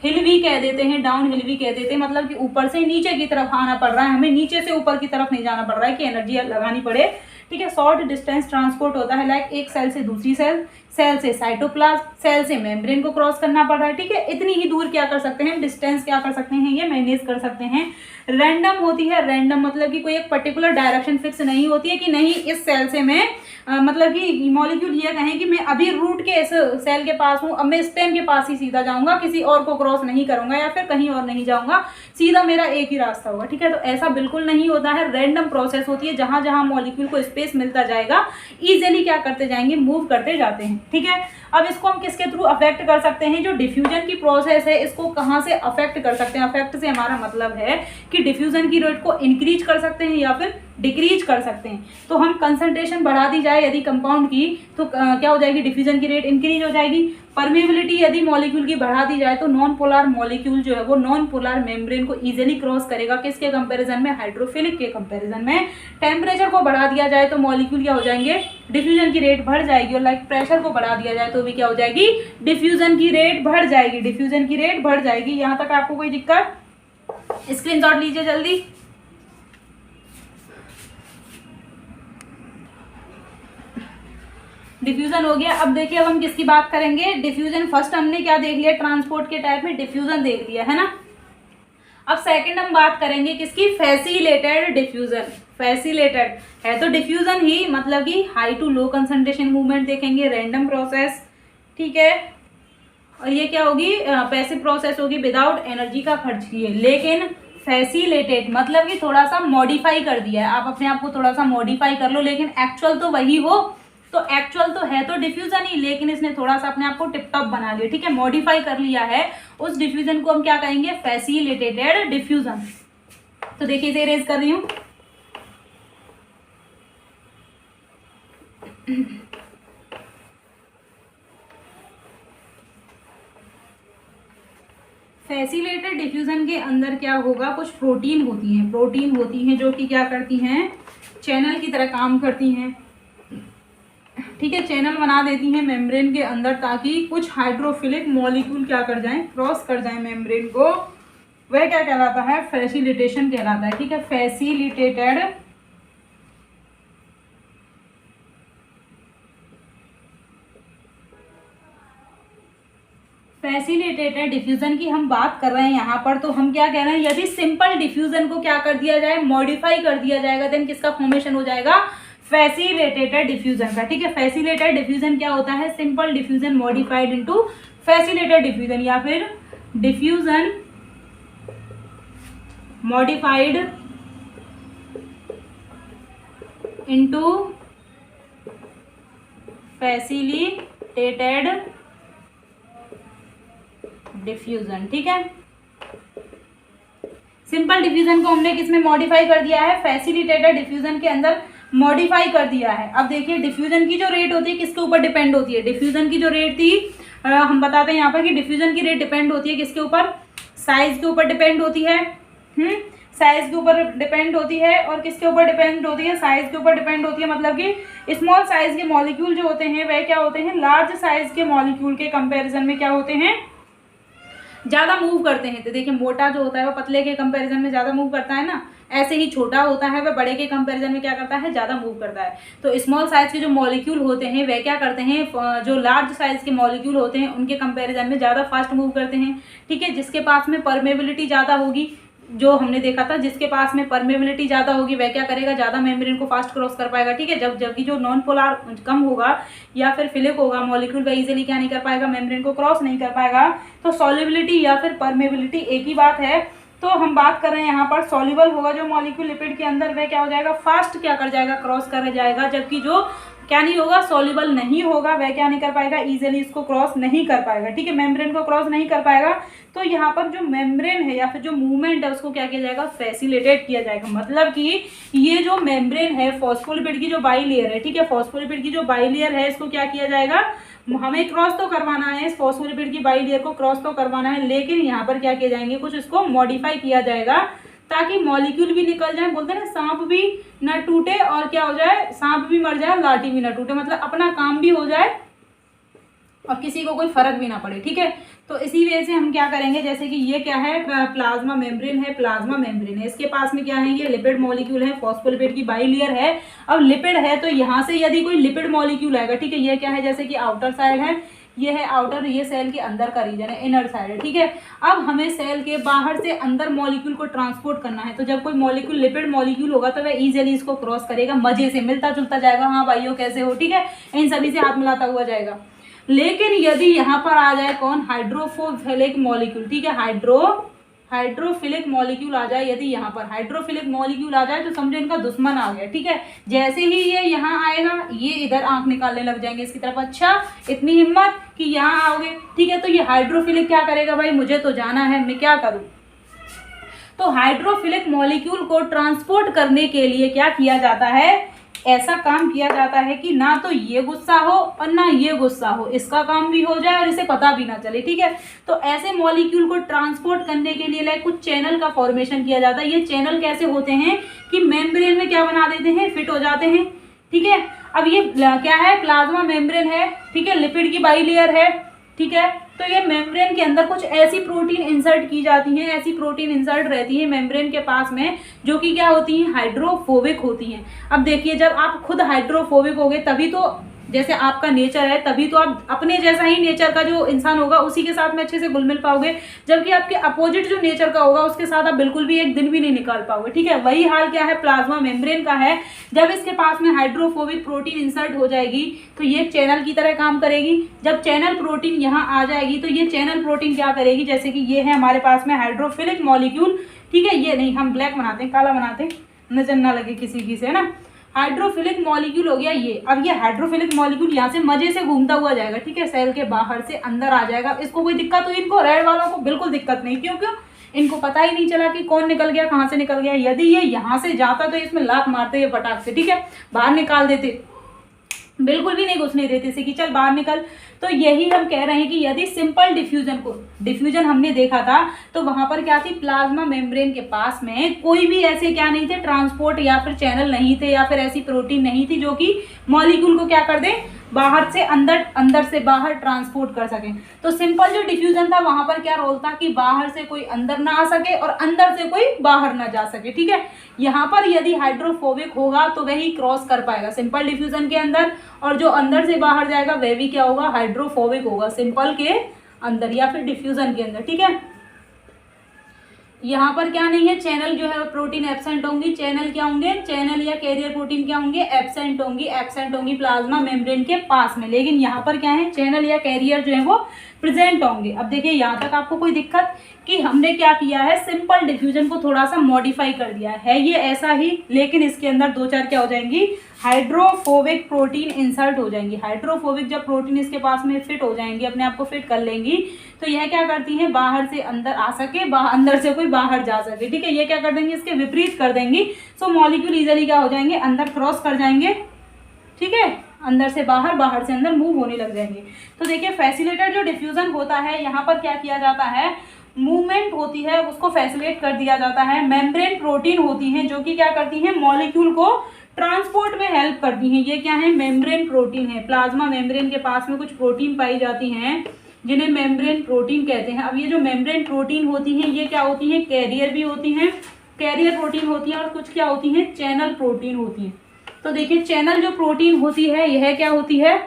हिल भी कह देते हैं, डाउन हिल भी कह देते हैं, मतलब कि ऊपर से नीचे की तरफ आना पड़ रहा है, हमें नीचे से ऊपर की तरफ नहीं जाना पड़ रहा है कि एनर्जी लगानी पड़े, ठीक है। शॉर्ट डिस्टेंस ट्रांसपोर्ट होता है, लाइक एक सेल से दूसरी सेल, सेल से साइटोप्लाज्म, सेल से मेम्ब्रेन को क्रॉस करना पड़ रहा है, ठीक है। इतनी ही दूर क्या कर सकते हैं, डिस्टेंस क्या कर सकते हैं, ये मैनेज कर सकते हैं। रैंडम होती है, रैंडम मतलब कि कोई एक पर्टिकुलर डायरेक्शन फिक्स नहीं होती है कि नहीं इस सेल से मैं मतलब कि मॉलिक्यूल ये कहें कि मैं अभी रूट के इस सेल के पास हूँ, अब मैं स्टेम के पास ही सीधा जाऊंगा, किसी और को क्रॉस नहीं करूंगा या फिर कहीं और नहीं जाऊंगा, सीधा मेरा एक ही रास्ता होगा, ठीक है। तो ऐसा बिल्कुल नहीं होता है, रैंडम प्रोसेस होती है, जहां जहां मॉलिक्यूल को स्पेस मिलता जाएगा इजिली क्या करते जाएंगे, मूव करते जाते हैं, ठीक है। अब इसको हम किसके थ्रू अफेक्ट कर सकते हैं, जो डिफ्यूजन की प्रोसेस है इसको कहाँ से अफेक्ट कर सकते हैं। अफेक्ट से हमारा मतलब है कि डिफ्यूजन की रेट को इंक्रीज कर सकते हैं या फिर डिक्रीज कर सकते हैं। तो हम कंसंट्रेशन बढ़ा दी जाए यदि कंपाउंड की तो क्या हो जाएगी, डिफ्यूजन की रेट इंक्रीज हो जाएगी। परमेबिलिटी यदि मॉलिक्यूल की बढ़ा दी जाए तो नॉन पोलर मॉलिक्यूल जो है वो नॉन पोलर मेम्ब्रेन को इजीली क्रॉस करेगा, किसके कंपैरिजन में, हाइड्रोफिलिक के कंपैरिजन में। टेम्परेचर को बढ़ा दिया जाए तो मॉलिक्यूल क्या हो जाएंगे, डिफ्यूजन की रेट बढ़ जाएगी, और लाइक प्रेशर को बढ़ा दिया जाए तो भी क्या हो जाएगी, डिफ्यूजन की रेट बढ़ जाएगी, डिफ्यूजन की रेट बढ़ जाएगी। यहाँ तक आपको कोई दिक्कत, स्क्रीनशॉट लीजिए जल्दी। डिफ्यूजन हो गया। अब देखिए अब हम किसकी बात करेंगे, डिफ्यूजन। फर्स्ट हमने क्या देख लिया, ट्रांसपोर्ट के टाइप में डिफ्यूजन देख लिया है ना। अब सेकंड हम बात करेंगे किसकी, फैसिलिटेटेड डिफ्यूजन। फैसिलिटेटेड है तो डिफ्यूजन ही, मतलब कि high to low concentration movement देखेंगे, रैंडम प्रोसेस, ठीक है। और ये क्या होगी, पैसिव प्रोसेस होगी, विदाउट एनर्जी का खर्च किए। लेकिन फैसिलिटेट मतलब कि थोड़ा सा मॉडिफाई कर दिया है, आप अपने आप को थोड़ा सा मॉडिफाई कर लो, लेकिन एक्चुअल तो वही हो। तो एक्चुअल तो है तो डिफ्यूजन ही, लेकिन इसने थोड़ा सा अपने आप को टिप टॉप बना लिया, ठीक है, मॉडिफाई कर लिया है। उस डिफ्यूजन को हम क्या कहेंगे, फैसिलिटेटेड डिफ्यूजन। तो देखिए इसे इरेज कर रही हूं। फैसिलिटेटेड डिफ्यूजन के अंदर क्या होगा, कुछ प्रोटीन होती हैं जो कि क्या करती हैं, चैनल की तरह काम करती हैं, ठीक है। चैनल बना देती हैं मेम्ब्रेन के अंदर ताकि कुछ हाइड्रोफिलिक मॉलिक्यूल क्या कर जाएं, क्रॉस कर जाएं मेम्ब्रेन को। वह क्या कहलाता है, फैसिलिटेशन कहलाता है, ठीक है। फैसिलिटेटेड डिफ्यूजन की हम बात कर रहे हैं यहाँ पर, तो हम क्या कह रहे हैं, यदि सिंपल डिफ्यूजन को क्या कर दिया जाए, मॉडिफाई कर दिया जाएगा, देन किसका फॉर्मेशन हो जाएगा, फैसिलिटेटेड डिफ्यूजन का, ठीक है। फैसिलिटेटेड डिफ्यूजन क्या होता है, simple diffusion modified into facilitated diffusion, या फिर diffusion modified into facilitated diffusion, ठीक है। सिंपल डिफ्यूजन को हमने किसमें मॉडिफाई कर दिया है, फैसिलिटेटेड डिफ्यूजन के अंदर मॉडिफाई कर दिया है। अब देखिए डिफ्यूजन की जो रेट होती है किसके ऊपर डिपेंड होती है, डिफ्यूजन की जो रेट थी हम बताते हैं यहाँ पर कि डिफ्यूजन की रेट डिपेंड होती है किसके ऊपर, साइज के ऊपर डिपेंड होती है, साइज के ऊपर डिपेंड होती है, और किसके ऊपर डिपेंड होती है, साइज के ऊपर डिपेंड होती है। मतलब कि स्मॉल साइज के मॉलिक्यूल जो होते हैं वह क्या होते हैं, लार्ज साइज के मॉलिक्यूल के कंपैरिजन में क्या होते हैं, ज़्यादा मूव करते हैं। तो देखिए मोटा जो होता है वह पतले के कंपैरिजन में ज़्यादा मूव करता है ना, ऐसे ही छोटा होता है वह बड़े के कंपैरिजन में क्या करता है, ज़्यादा मूव करता है। तो स्मॉल साइज के जो मॉलिक्यूल होते हैं वह क्या करते हैं, जो लार्ज साइज के मॉलिक्यूल होते हैं उनके कंपैरिजन में ज़्यादा फास्ट मूव करते हैं। ठीक है, जिसके पास में परमेबिलिटी ज़्यादा होगी, जो हमने देखा था जिसके पास में परमेबिलिटी ज़्यादा होगी वह क्या करेगा, ज़्यादा मेम्ब्रेन को फास्ट क्रॉस कर पाएगा। ठीक है, जबकि जो नॉन पोलर कम होगा या फिर फिलिक होगा मॉलिक्यूल, वह इजीली क्या नहीं कर पाएगा, मेम्ब्रेन को क्रॉस नहीं कर पाएगा। तो सॉल्युबिलिटी या फिर परमेबिलिटी एक ही बात है। तो हम बात कर रहे हैं यहाँ पर सॉल्युबल होगा जो मॉलिक्यूल लिपिड के अंदर, वह क्या हो जाएगा, फास्ट क्या कर जाएगा, क्रॉस कर जाएगा। जबकि जो क्या नहीं होगा, सॉल्युबल नहीं होगा, वह क्या नहीं कर पाएगा, इजीली इसको क्रॉस नहीं कर पाएगा। ठीक है, मेम्ब्रेन को क्रॉस नहीं कर पाएगा। तो यहाँ पर जो मेम्ब्रेन है या फिर जो मूवमेंट है उसको क्या किया जाएगा, फैसिलिटेट किया जाएगा। मतलब कि ये जो मेम्ब्रेन है फॉस्फोलिपिड की जो बाइलेयर है, ठीक है, फॉस्फोलिपिड की जो बाइलेयर है इसको क्या किया जाएगा, हमें क्रॉस तो करवाना है, इस फॉस्फोलिपिड की बाइलेयर को क्रॉस तो करवाना है, लेकिन यहाँ पर क्या किया जाएंगे, कुछ इसको मॉडिफाई किया जाएगा ताकि मॉलिक्यूल भी निकल जाए। बोलते हैं ना सांप भी ना टूटे और क्या हो जाए, सांप भी मर जाए लाठी भी ना टूटे, मतलब अपना काम भी हो जाए और किसी को कोई फर्क भी ना पड़े। ठीक है, तो इसी वजह से हम क्या करेंगे, जैसे कि ये क्या है, प्लाज्मा मेम्ब्रेन है, प्लाज्मा मेम्ब्रेन है, इसके पास में क्या है, ये लिपिड मॉलिक्यूल है, फॉस्फोलिपिड की बाइलेयर है। अब लिपिड है तो यहाँ से यदि कोई लिपिड मॉलिक्यूल आएगा, ठीक है, ये क्या है, जैसे कि आउटर साइड है, ये है आउटर, ये सेल के अंदर का रीजन है, इनर साइड है। ठीक है, अब हमें सेल के बाहर से अंदर मॉलिक्यूल को ट्रांसपोर्ट करना है। तो जब कोई मॉलिक्यूल लिपिड मॉलिक्यूल होगा तो वह इजीली इसको क्रॉस करेगा, मजे से मिलता जुलता जाएगा, हाँ भाइयों कैसे हो, ठीक है, इन सभी से हाथ मिलाता हुआ जाएगा। लेकिन यदि यहाँ पर आ जाए कौन, हाइड्रोफिलिक मॉलिक्यूल, ठीक है, हाइड्रोफिलिक मॉलिक्यूल आ जाए, यदि यहाँ पर हाइड्रोफिलिक मॉलिक्यूल आ जाए तो समझो इनका दुश्मन आ गया। ठीक है, जैसे ही ये यहाँ आएगा ये इधर आंख निकालने लग जाएंगे इसकी तरफ, अच्छा इतनी हिम्मत कि यहाँ आओगे। ठीक है, तो ये हाइड्रोफिलिक क्या करेगा, भाई मुझे तो जाना है, मैं क्या करूँ। तो हाइड्रोफिलिक मॉलिक्यूल को ट्रांसपोर्ट करने के लिए क्या किया जाता है, ऐसा काम किया जाता है कि ना तो ये गुस्सा हो और ना ये गुस्सा हो, इसका काम भी हो जाए और इसे पता भी ना चले। ठीक है, तो ऐसे मॉलिक्यूल को ट्रांसपोर्ट करने के लिए लाइक कुछ चैनल का फॉर्मेशन किया जाता है। ये चैनल कैसे होते हैं कि मेम्ब्रेन में क्या बना देते हैं, फिट हो जाते हैं। ठीक है, अब ये क्या है, प्लाज्मा मेम्ब्रेन है, ठीक है, लिपिड की बाइलेयर है। ठीक है, तो ये मेम्ब्रेन के अंदर कुछ ऐसी प्रोटीन इंसर्ट की जाती हैं, ऐसी प्रोटीन इंसर्ट रहती है मेम्ब्रेन के पास में, जो कि क्या होती हैं, हाइड्रोफोबिक होती हैं। अब देखिए जब आप खुद हाइड्रोफोबिक होगे तभी तो, जैसे आपका नेचर है तभी तो आप अपने जैसा ही नेचर का जो इंसान होगा उसी के साथ में अच्छे से घुल मिल पाओगे, जबकि आपके अपोजिट जो नेचर का होगा उसके साथ आप बिल्कुल भी एक दिन भी नहीं निकाल पाओगे। ठीक है, वही हाल क्या है, प्लाज्मा मेम्ब्रेन का है। जब इसके पास में हाइड्रोफोबिक प्रोटीन इंसर्ट हो जाएगी तो ये चैनल की तरह काम करेगी। जब चैनल प्रोटीन यहाँ आ जाएगी तो ये चैनल प्रोटीन क्या करेगी, जैसे कि ये है हमारे पास में हाइड्रोफिलिक मॉलिक्यूल, ठीक है, ये नहीं हम ब्लैक बनाते हैं, काला बनाते हैं, नजर ना लगे किसी की से, है ना। हाइड्रोफिलिक मॉलिक्यूल हो गया ये। अब ये हाइड्रोफिलिक मॉलिक्यूल यहाँ से मजे से घूमता हुआ जाएगा, ठीक है, सेल के बाहर से अंदर आ जाएगा। इसको कोई दिक्कत हुई, इनको रेड वालों को बिल्कुल दिक्कत नहीं, क्यों क्यों इनको पता ही नहीं चला कि कौन निकल गया, कहाँ से निकल गया। यदि ये यहाँ से जाता तो इसमें लात मारते ये फटाक से, ठीक है, बाहर निकाल देते, बिल्कुल भी नहीं घुसने देते इसे कि चल बाहर निकल। तो यही हम कह रहे हैं कि यदि सिंपल डिफ्यूजन हमने देखा था तो वहां पर क्या थी, प्लाज्मा मेम्ब्रेन के पास में कोई भी ऐसे क्या नहीं थे, ट्रांसपोर्ट या फिर चैनल नहीं थे, या फिर ऐसी प्रोटीन नहीं थी जो कि मॉलिक्यूल को क्या कर दे, बाहर से अंदर, अंदर से बाहर ट्रांसपोर्ट कर सके। तो सिंपल जो डिफ्यूजन था वहां पर क्या रोल था कि बाहर से कोई अंदर ना आ सके और अंदर से कोई बाहर ना जा सके। ठीक है, यहाँ पर यदि हाइड्रोफोबिक होगा तो वही क्रॉस कर पाएगा सिंपल डिफ्यूजन के अंदर, और जो अंदर से बाहर जाएगा वह भी क्या होगा, हाइड्रोफोबिक होगा सिंपल के अंदर या फिर डिफ्यूजन के अंदर। ठीक है, यहाँ पर क्या नहीं है, चैनल जो है प्रोटीन एब्सेंट होंगी। चैनल क्या होंगे, चैनल या कैरियर प्रोटीन क्या होंगे, एब्सेंट होंगी प्लाज्मा मेम्ब्रेन के पास में। लेकिन यहाँ पर क्या है, चैनल या कैरियर जो है वो प्रेजेंट होंगे। अब देखिए यहाँ तक आपको कोई दिक्कत कि हमने क्या किया है, सिंपल डिफ्यूजन को थोड़ा सा मॉडिफाई कर दिया है ये ऐसा ही, लेकिन इसके अंदर दो चार क्या हो जाएंगी, हाइड्रोफोबिक प्रोटीन इंसर्ट हो जाएंगी। हाइड्रोफोबिक जब प्रोटीन इसके पास में फिट हो जाएंगी, अपने आप को फिट कर लेंगी, तो यह क्या करती है, बाहर से अंदर आ सके, अंदर से कोई बाहर जा सके। ठीक है, ये क्या कर देंगे, इसके विपरीत कर देंगी। सो मॉलिक्यूल इजीली क्या हो जाएंगे, अंदर क्रॉस कर जाएंगे। ठीक है, अंदर से बाहर, बाहर से अंदर मूव होने लग जाएंगे। तो देखिए फैसिलिटेटेड जो डिफ्यूजन होता है यहाँ पर क्या किया जाता है, मूवमेंट होती है उसको फैसिलिटेट कर दिया जाता है। मेम्ब्रेन प्रोटीन होती हैं जो कि क्या करती हैं, मॉलिक्यूल को ट्रांसपोर्ट में हेल्प करती हैं। ये क्या है, मेम्ब्रेन प्रोटीन है। प्लाज्मा मेम्ब्रेन के पास में कुछ प्रोटीन पाई जाती हैं जिन्हें मेम्ब्रेन प्रोटीन कहते हैं। अब ये जो मेम्ब्रेन प्रोटीन होती हैं ये क्या होती हैं, कैरियर भी होती हैं, कैरियर प्रोटीन होती हैं, और कुछ क्या होती हैं, चैनल प्रोटीन होती हैं। तो देखिए चैनल जो प्रोटीन होती है यह क्या होती है,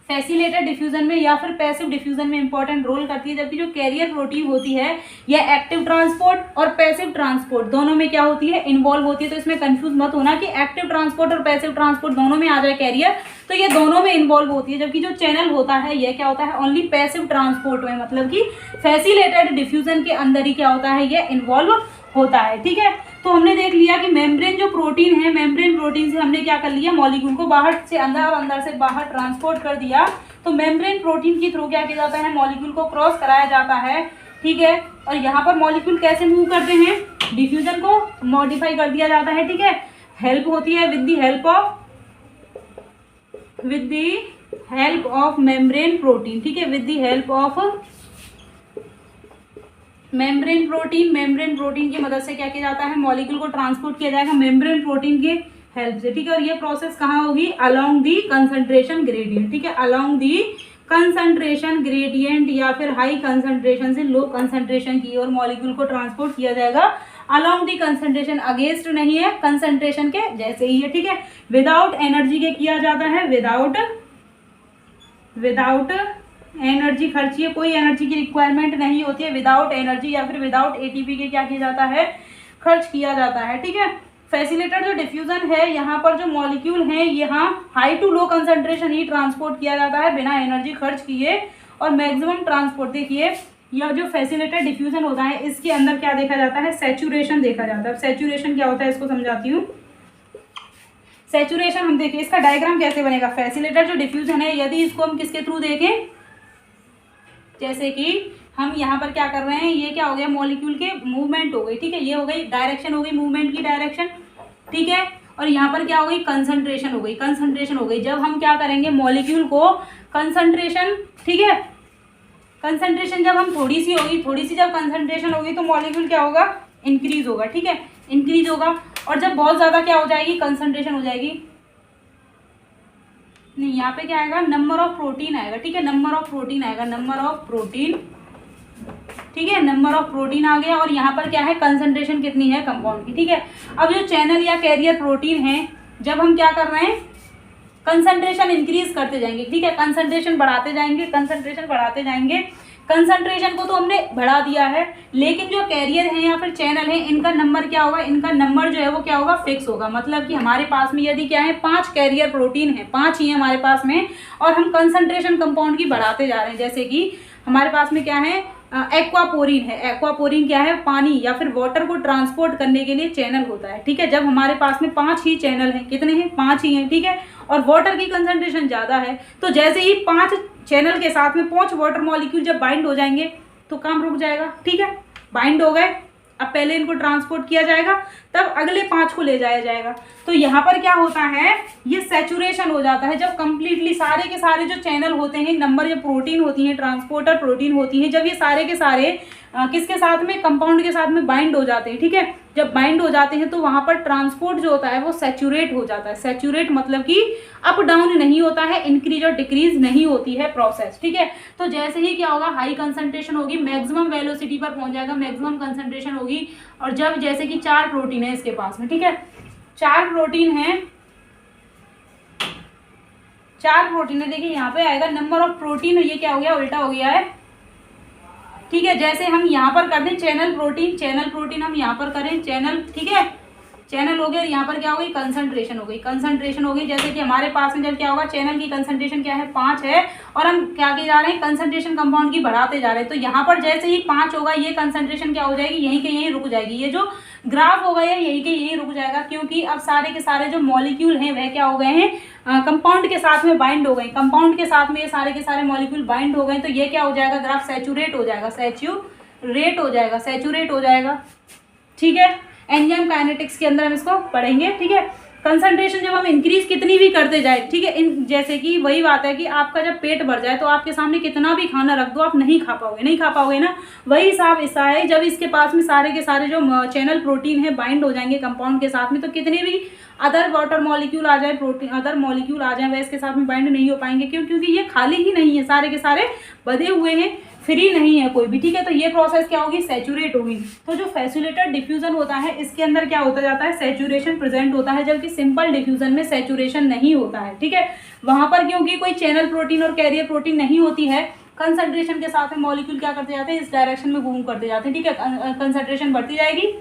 फैसिलिटेटेड डिफ्यूजन में या फिर पैसिव डिफ्यूजन में इंपॉर्टेंट रोल करती है, जबकि जो कैरियर प्रोटीन होती है यह एक्टिव ट्रांसपोर्ट और पैसिव ट्रांसपोर्ट दोनों में क्या होती है, इन्वॉल्व होती है। तो इसमें कंफ्यूज मत होना कि एक्टिव ट्रांसपोर्ट और पैसिव ट्रांसपोर्ट दोनों में आ जाए कैरियर, तो ये दोनों में इन्वॉल्व होती है। जबकि जो चैनल होता है यह क्या होता है, ओनली पैसिव ट्रांसपोर्ट में, मतलब कि फैसिलिटेटेड डिफ्यूजन के अंदर ही क्या होता है, यह इन्वॉल्व होता है। ठीक है, तो हमने देख लिया कि मेम्ब्रेन जो प्रोटीन है, मेम्ब्रेन प्रोटीन से हमने क्या कर लिया, मॉलिक्यूल को बाहर से अंदर और अंदर से बाहर ट्रांसपोर्ट कर दिया। तो मेम्ब्रेन प्रोटीन के थ्रू क्या किया जाता है, मॉलिक्यूल को क्रॉस कराया जाता है। ठीक है, और यहाँ पर मॉलिक्यूल कैसे मूव करते हैं, डिफ्यूजन को मॉडिफाई कर दिया जाता है। ठीक है, हेल्प होती है with the help of membrane protein. ठीक है, with the help of membrane protein की मदद से क्या किया जाता है, मॉलिक्यूल को ट्रांसपोर्ट किया जाएगा मेम्ब्रेन प्रोटीन के हेल्प से। ठीक है, और ये प्रोसेस कहाँ होगी, अलोंग दी कंसंट्रेशन ग्रेडियंट। ठीक है, अलोंग दी कंसंट्रेशन ग्रेडियंट या फिर हाई कंसंट्रेशन से लो कंसंट्रेशन की ओर मॉलिक्यूल को ट्रांसपोर्ट किया जाएगा। अलोंग दी कंसंट्रेशन अगेंस्ट नहीं है, कंसंट्रेशन के जैसे ही है। ठीक है, विदाउट एनर्जी के किया जाता है, विदाउट एनर्जी खर्चिए, कोई एनर्जी की रिक्वायरमेंट नहीं होती है। विदाउट एनर्जी या फिर विदाउट एटीपी के क्या किया जाता है, खर्च किया जाता है। ठीक है, फैसिलिटेटेड जो डिफ्यूजन है यहाँ पर जो मॉलिक्यूल हैं यहाँ हाई टू लो कंसंट्रेशन ही ट्रांसपोर्ट किया जाता है बिना एनर्जी खर्च किए। और मैक्सिमम ट्रांसपोर्ट देखिए, यह जो फैसिलिटेटेड डिफ्यूजन होता है इसके अंदर क्या देखा जाता है, सैचुरेशन देखा जाता है। सैचुरेशन क्या होता है इसको समझाती हूँ। सैचुरेशन हम देखिए इसका डायग्राम कैसे बनेगा। फैसिलिटेटेड जो डिफ्यूजन है यदि इसको हम किसके थ्रू देखें, जैसे कि हम यहाँ पर क्या कर रहे हैं, ये क्या हो गया, मॉलिक्यूल के मूवमेंट हो गई। ठीक है, ये हो गई डायरेक्शन, हो गई मूवमेंट की डायरेक्शन। ठीक है, और यहाँ पर क्या हो गई, कंसंट्रेशन हो गई, कंसंट्रेशन हो गई। जब हम क्या करेंगे, मॉलिक्यूल को कंसंट्रेशन, ठीक है, कंसंट्रेशन जब हम थोड़ी सी होगी, थोड़ी सी जब कंसंट्रेशन होगी तो मॉलिक्यूल क्या होगा, इंक्रीज होगा। ठीक है, इंक्रीज होगा। और जब बहुत ज़्यादा क्या हो जाएगी, कंसंट्रेशन हो जाएगी, नहीं यहाँ पे क्या आएगा, नंबर ऑफ प्रोटीन आएगा। ठीक है, नंबर ऑफ प्रोटीन आएगा, नंबर ऑफ प्रोटीन। ठीक है, नंबर ऑफ प्रोटीन आ गया। और यहाँ पर क्या है, कंसंट्रेशन कितनी है कंपाउंड की। ठीक है, अब जो चैनल या कैरियर प्रोटीन है, जब हम क्या कर रहे हैं, कंसंट्रेशन इंक्रीज करते जाएंगे। ठीक है, कंसंट्रेशन बढ़ाते जाएंगे, कंसंट्रेशन बढ़ाते जाएंगे। कंसंट्रेशन को तो हमने बढ़ा दिया है, लेकिन जो कैरियर है या फिर चैनल है इनका नंबर क्या होगा, इनका नंबर जो है वो क्या होगा, फिक्स होगा। मतलब कि हमारे पास में यदि क्या है, 5 कैरियर प्रोटीन है, 5 ही है हमारे पास में, और हम कंसंट्रेशन कंपाउंड की बढ़ाते जा रहे हैं। जैसे कि हमारे पास में क्या है, एक्वापोरिन है। एक्वापोरिन क्या है, पानी या फिर वाटर को ट्रांसपोर्ट करने के लिए चैनल होता है। ठीक है, जब हमारे पास में 5 ही चैनल हैं, कितने हैं, 5 ही हैं। ठीक है, और वाटर की कंसंट्रेशन ज़्यादा है, तो जैसे ही 5 चैनल के साथ में 5 वाटर मॉलिक्यूल जब बाइंड हो जाएंगे तो काम रुक जाएगा। ठीक है, बाइंड हो गए, अब पहले इनको ट्रांसपोर्ट किया जाएगा, तब अगले 5 को ले जाया जाएगा। तो यहाँ पर क्या होता है, ये सैचुरेशन हो जाता है जब कंप्लीटली सारे के सारे जो चैनल होते हैं, नंबर जो प्रोटीन होती हैं, ट्रांसपोर्टर प्रोटीन होती हैं, जब ये सारे के सारे किसके साथ में, कंपाउंड के साथ में बाइंड हो जाते हैं। ठीक है, जब बाइंड हो जाते हैं तो वहाँ पर ट्रांसपोर्ट जो होता है वो सैचुरेट हो जाता है। सैचुरेट मतलब कि अप डाउन नहीं होता है, इंक्रीज और डिक्रीज नहीं होती है प्रोसेस। ठीक है, तो जैसे ही क्या होगा, हाई कंसंट्रेशन होगी, मैक्सिमम वेलोसिटी पर पहुंच जाएगा, मैक्सिमम कंसंट्रेशन होगी। और जब जैसे कि 4 प्रोटीन है इसके पास में, ठीक है, 4 प्रोटीन है, 4 प्रोटीन है। देखिए यहाँ पे आएगा नंबर ऑफ प्रोटीन, ये क्या हो गया, उल्टा हो गया है। ठीक है, जैसे हम यहाँ पर कर दें चैनल प्रोटीन हम यहाँ पर करें चैनल। ठीक है, चैनल हो गया, यहाँ पर क्या हो गई, कंसंट्रेशन हो गई, कंसंट्रेशन हो गई। जैसे कि हमारे पास में जब क्या होगा, चैनल की कंसंट्रेशन क्या है, 5 है, और हम क्या किए जा रहे हैं, कंसंट्रेशन कंपाउंड की बढ़ाते जा रहे हैं। तो यहाँ पर जैसे ही 5 होगा, ये कंसंट्रेशन क्या हो जाएगी, यहीं के यहीं रुक जाएगी। ये जो ग्राफ होगा ये यहीं के यहीं रुक जाएगा, क्योंकि अब सारे के सारे जो मॉलिक्यूल हैं वह क्या हो गए हैं, कंपाउंड के साथ में बाइंड हो गए। कंपाउंड के साथ में ये सारे के सारे मॉलिक्यूल बाइंड हो गए, तो ये क्या हो जाएगा, ग्राफ सैचुरेट हो जाएगा, सैचुरेट हो जाएगा। ठीक है, एंजाइम काइनेटिक्स के अंदर हम इसको पढ़ेंगे। ठीक है, कंसंट्रेशन जब हम इंक्रीज कितनी भी करते जाए, ठीक है, जैसे कि वही बात है कि आपका जब पेट भर जाए तो आपके सामने कितना भी खाना रख दो आप नहीं खा पाओगे ना। वही हिसाब ऐसा है, जब इसके पास में सारे के सारे जो चैनल प्रोटीन है बाइंड हो जाएंगे कंपाउंड के साथ में, तो कितने भी अदर वाटर मॉलिक्यूल आ जाए, प्रोटीन अदर मॉलिक्यूल आ जाए, वह इसके साथ में बाइंड नहीं हो पाएंगे। क्यों? क्योंकि ये खाली ही नहीं है, सारे के सारे बधे हुए हैं, फ्री नहीं है कोई भी, ठीक है। तो ये प्रोसेस क्या होगी? सैचुरेट होगी। तो जो फैसिलिटेटेड डिफ्यूजन होता है इसके अंदर क्या होता जाता है? सैचुरेशन प्रेजेंट होता है, जबकि सिंपल डिफ्यूजन में सैचुरेशन नहीं होता है, ठीक है। वहां पर क्योंकि कोई चैनल प्रोटीन और कैरियर प्रोटीन नहीं होती है, कंसंट्रेशन के साथ में मॉलिक्यूल क्या करते जाते हैं? इस डायरेक्शन में मूव करते जाते हैं, ठीक है। कंसंट्रेशन बढ़ती जाएगी,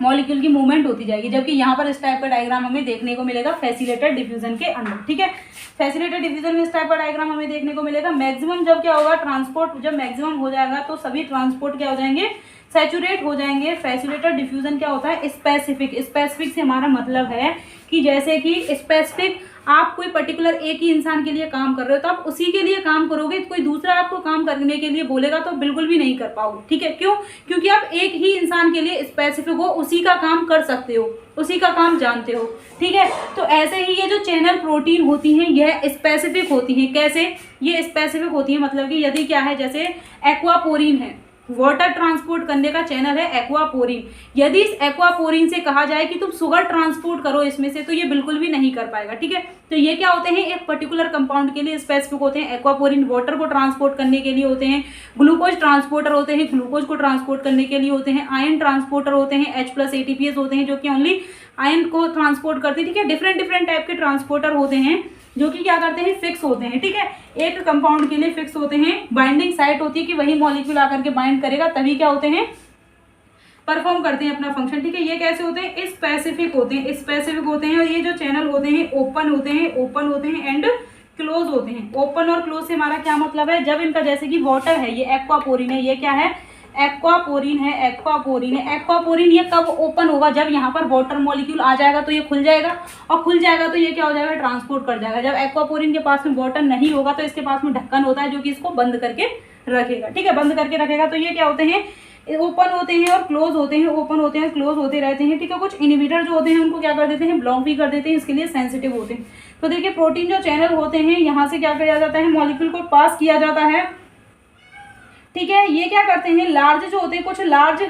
मॉलिक्यूल की मूवमेंट होती जाएगी, जबकि यहाँ पर इस टाइप का डायग्राम हमें देखने को मिलेगा फैसिलिटेटेड डिफ्यूजन के अंदर, ठीक है। फैसिलिटेटेड डिफ्यूजन में इस टाइप का डायग्राम हमें देखने को मिलेगा। मैक्सिमम जब क्या होगा? ट्रांसपोर्ट जब मैक्सिमम हो जाएगा तो सभी ट्रांसपोर्ट क्या हो जाएंगे? सैचुरेट हो जाएंगे। फैसिलिटेटेड डिफ्यूजन क्या होता है? स्पेसिफिक से हमारा मतलब है कि जैसे कि स्पेसिफिक, आप कोई पर्टिकुलर एक ही इंसान के लिए काम कर रहे हो तो आप उसी के लिए काम करोगे, कोई दूसरा आपको काम करने के लिए बोलेगा तो बिल्कुल भी नहीं कर पाओगे, ठीक है। क्यों? क्योंकि आप एक ही इंसान के लिए स्पेसिफिक हो, उसी का काम कर सकते हो, उसी का काम जानते हो, ठीक है। तो ऐसे ही ये जो चैनल प्रोटीन होती हैं यह स्पेसिफिक होती हैं। कैसे ये स्पेसिफिक होती है? मतलब कि यदि क्या है, जैसे एक्वापोरिन है, वाटर ट्रांसपोर्ट करने का चैनल है एक्वापोरिन। यदि इस एक्वापोरिन से कहा जाए कि तुम शुगर ट्रांसपोर्ट करो इसमें से, तो ये बिल्कुल भी नहीं कर पाएगा, ठीक है। तो ये क्या होते हैं? एक पर्टिकुलर कंपाउंड के लिए स्पेसिफिक होते हैं। एक्वापोरिन वाटर को ट्रांसपोर्ट करने के लिए होते हैं, ग्लूकोज ट्रांसपोर्टर होते हैं, ग्लूकोज को ट्रांसपोर्ट करने के लिए होते हैं, आयन ट्रांसपोर्टर होते हैं, H+ ATPase होते हैं जो कि ओनली आयन को ट्रांसपोर्ट करते हैं, ठीक है। डिफरेंट टाइप के ट्रांसपोर्टर होते हैं जो कि क्या करते हैं? फिक्स होते हैं, ठीक है। एक कंपाउंड के लिए फिक्स होते हैं, बाइंडिंग साइट होती है कि वही मॉलिक्यूल आकर के बाइंड करेगा, तभी क्या होते हैं? परफॉर्म करते हैं अपना फंक्शन, ठीक है। ये कैसे होते हैं? स्पेसिफिक होते हैं। और ये जो चैनल होते हैं ओपन होते हैं एंड क्लोज होते हैं। ओपन और क्लोज से हमारा क्या मतलब है? जब इनका, जैसे कि वाटर है, ये एक्वापोरिन है, ये क्या है? एक्वापोरिन है। एक्वापोरिन ये कब ओपन होगा? जब यहाँ पर वाटर मॉलिक्यूल आ जाएगा तो ये खुल जाएगा, और खुल जाएगा तो ये क्या हो जाएगा? ट्रांसपोर्ट कर जाएगा। जब एक्वापोरिन के पास में वाटर नहीं होगा तो इसके पास में ढक्कन होता है जो कि इसको बंद करके रखेगा, ठीक है, बंद करके रखेगा। तो ये क्या होते हैं? ओपन होते हैं और क्लोज होते हैं, ओपन होते हैं क्लोज होते रहते हैं, ठीक है। कुछ इनहिबिटर जो होते हैं उनको क्या कर देते हैं? ब्लॉक भी कर देते हैं, इसके लिए सेंसिटिव होते हैं। तो देखिए प्रोटीन जो चैनल होते हैं यहाँ से क्या किया जाता है? मॉलिक्यूल को पास किया जाता है, ठीक है। ये क्या करते हैं? लार्ज जो होते हैं, कुछ लार्ज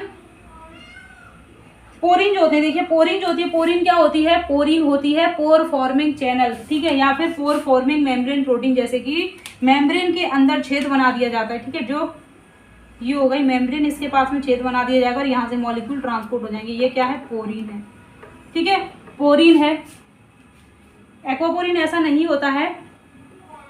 पोरिन जो होते हैं, देखिए पोरिन जो होती है, पोरिन क्या होती है? पोरिन होती है पोर फॉर्मिंग चैनल, ठीक है, या फिर पोर फॉर्मिंग मेम्ब्रेन प्रोटीन। जैसे कि मेम्ब्रेन के अंदर छेद बना दिया जाता है, ठीक है। जो ये हो गई मेम्ब्रेन, इसके पास में छेद बना दिया जाएगा और यहाँ से मॉलिक्यूल ट्रांसपोर्ट हो जाएंगे। ये क्या है? पोरिन है, ठीक है, पोरिन है। एक्वापोरिन ऐसा नहीं होता है,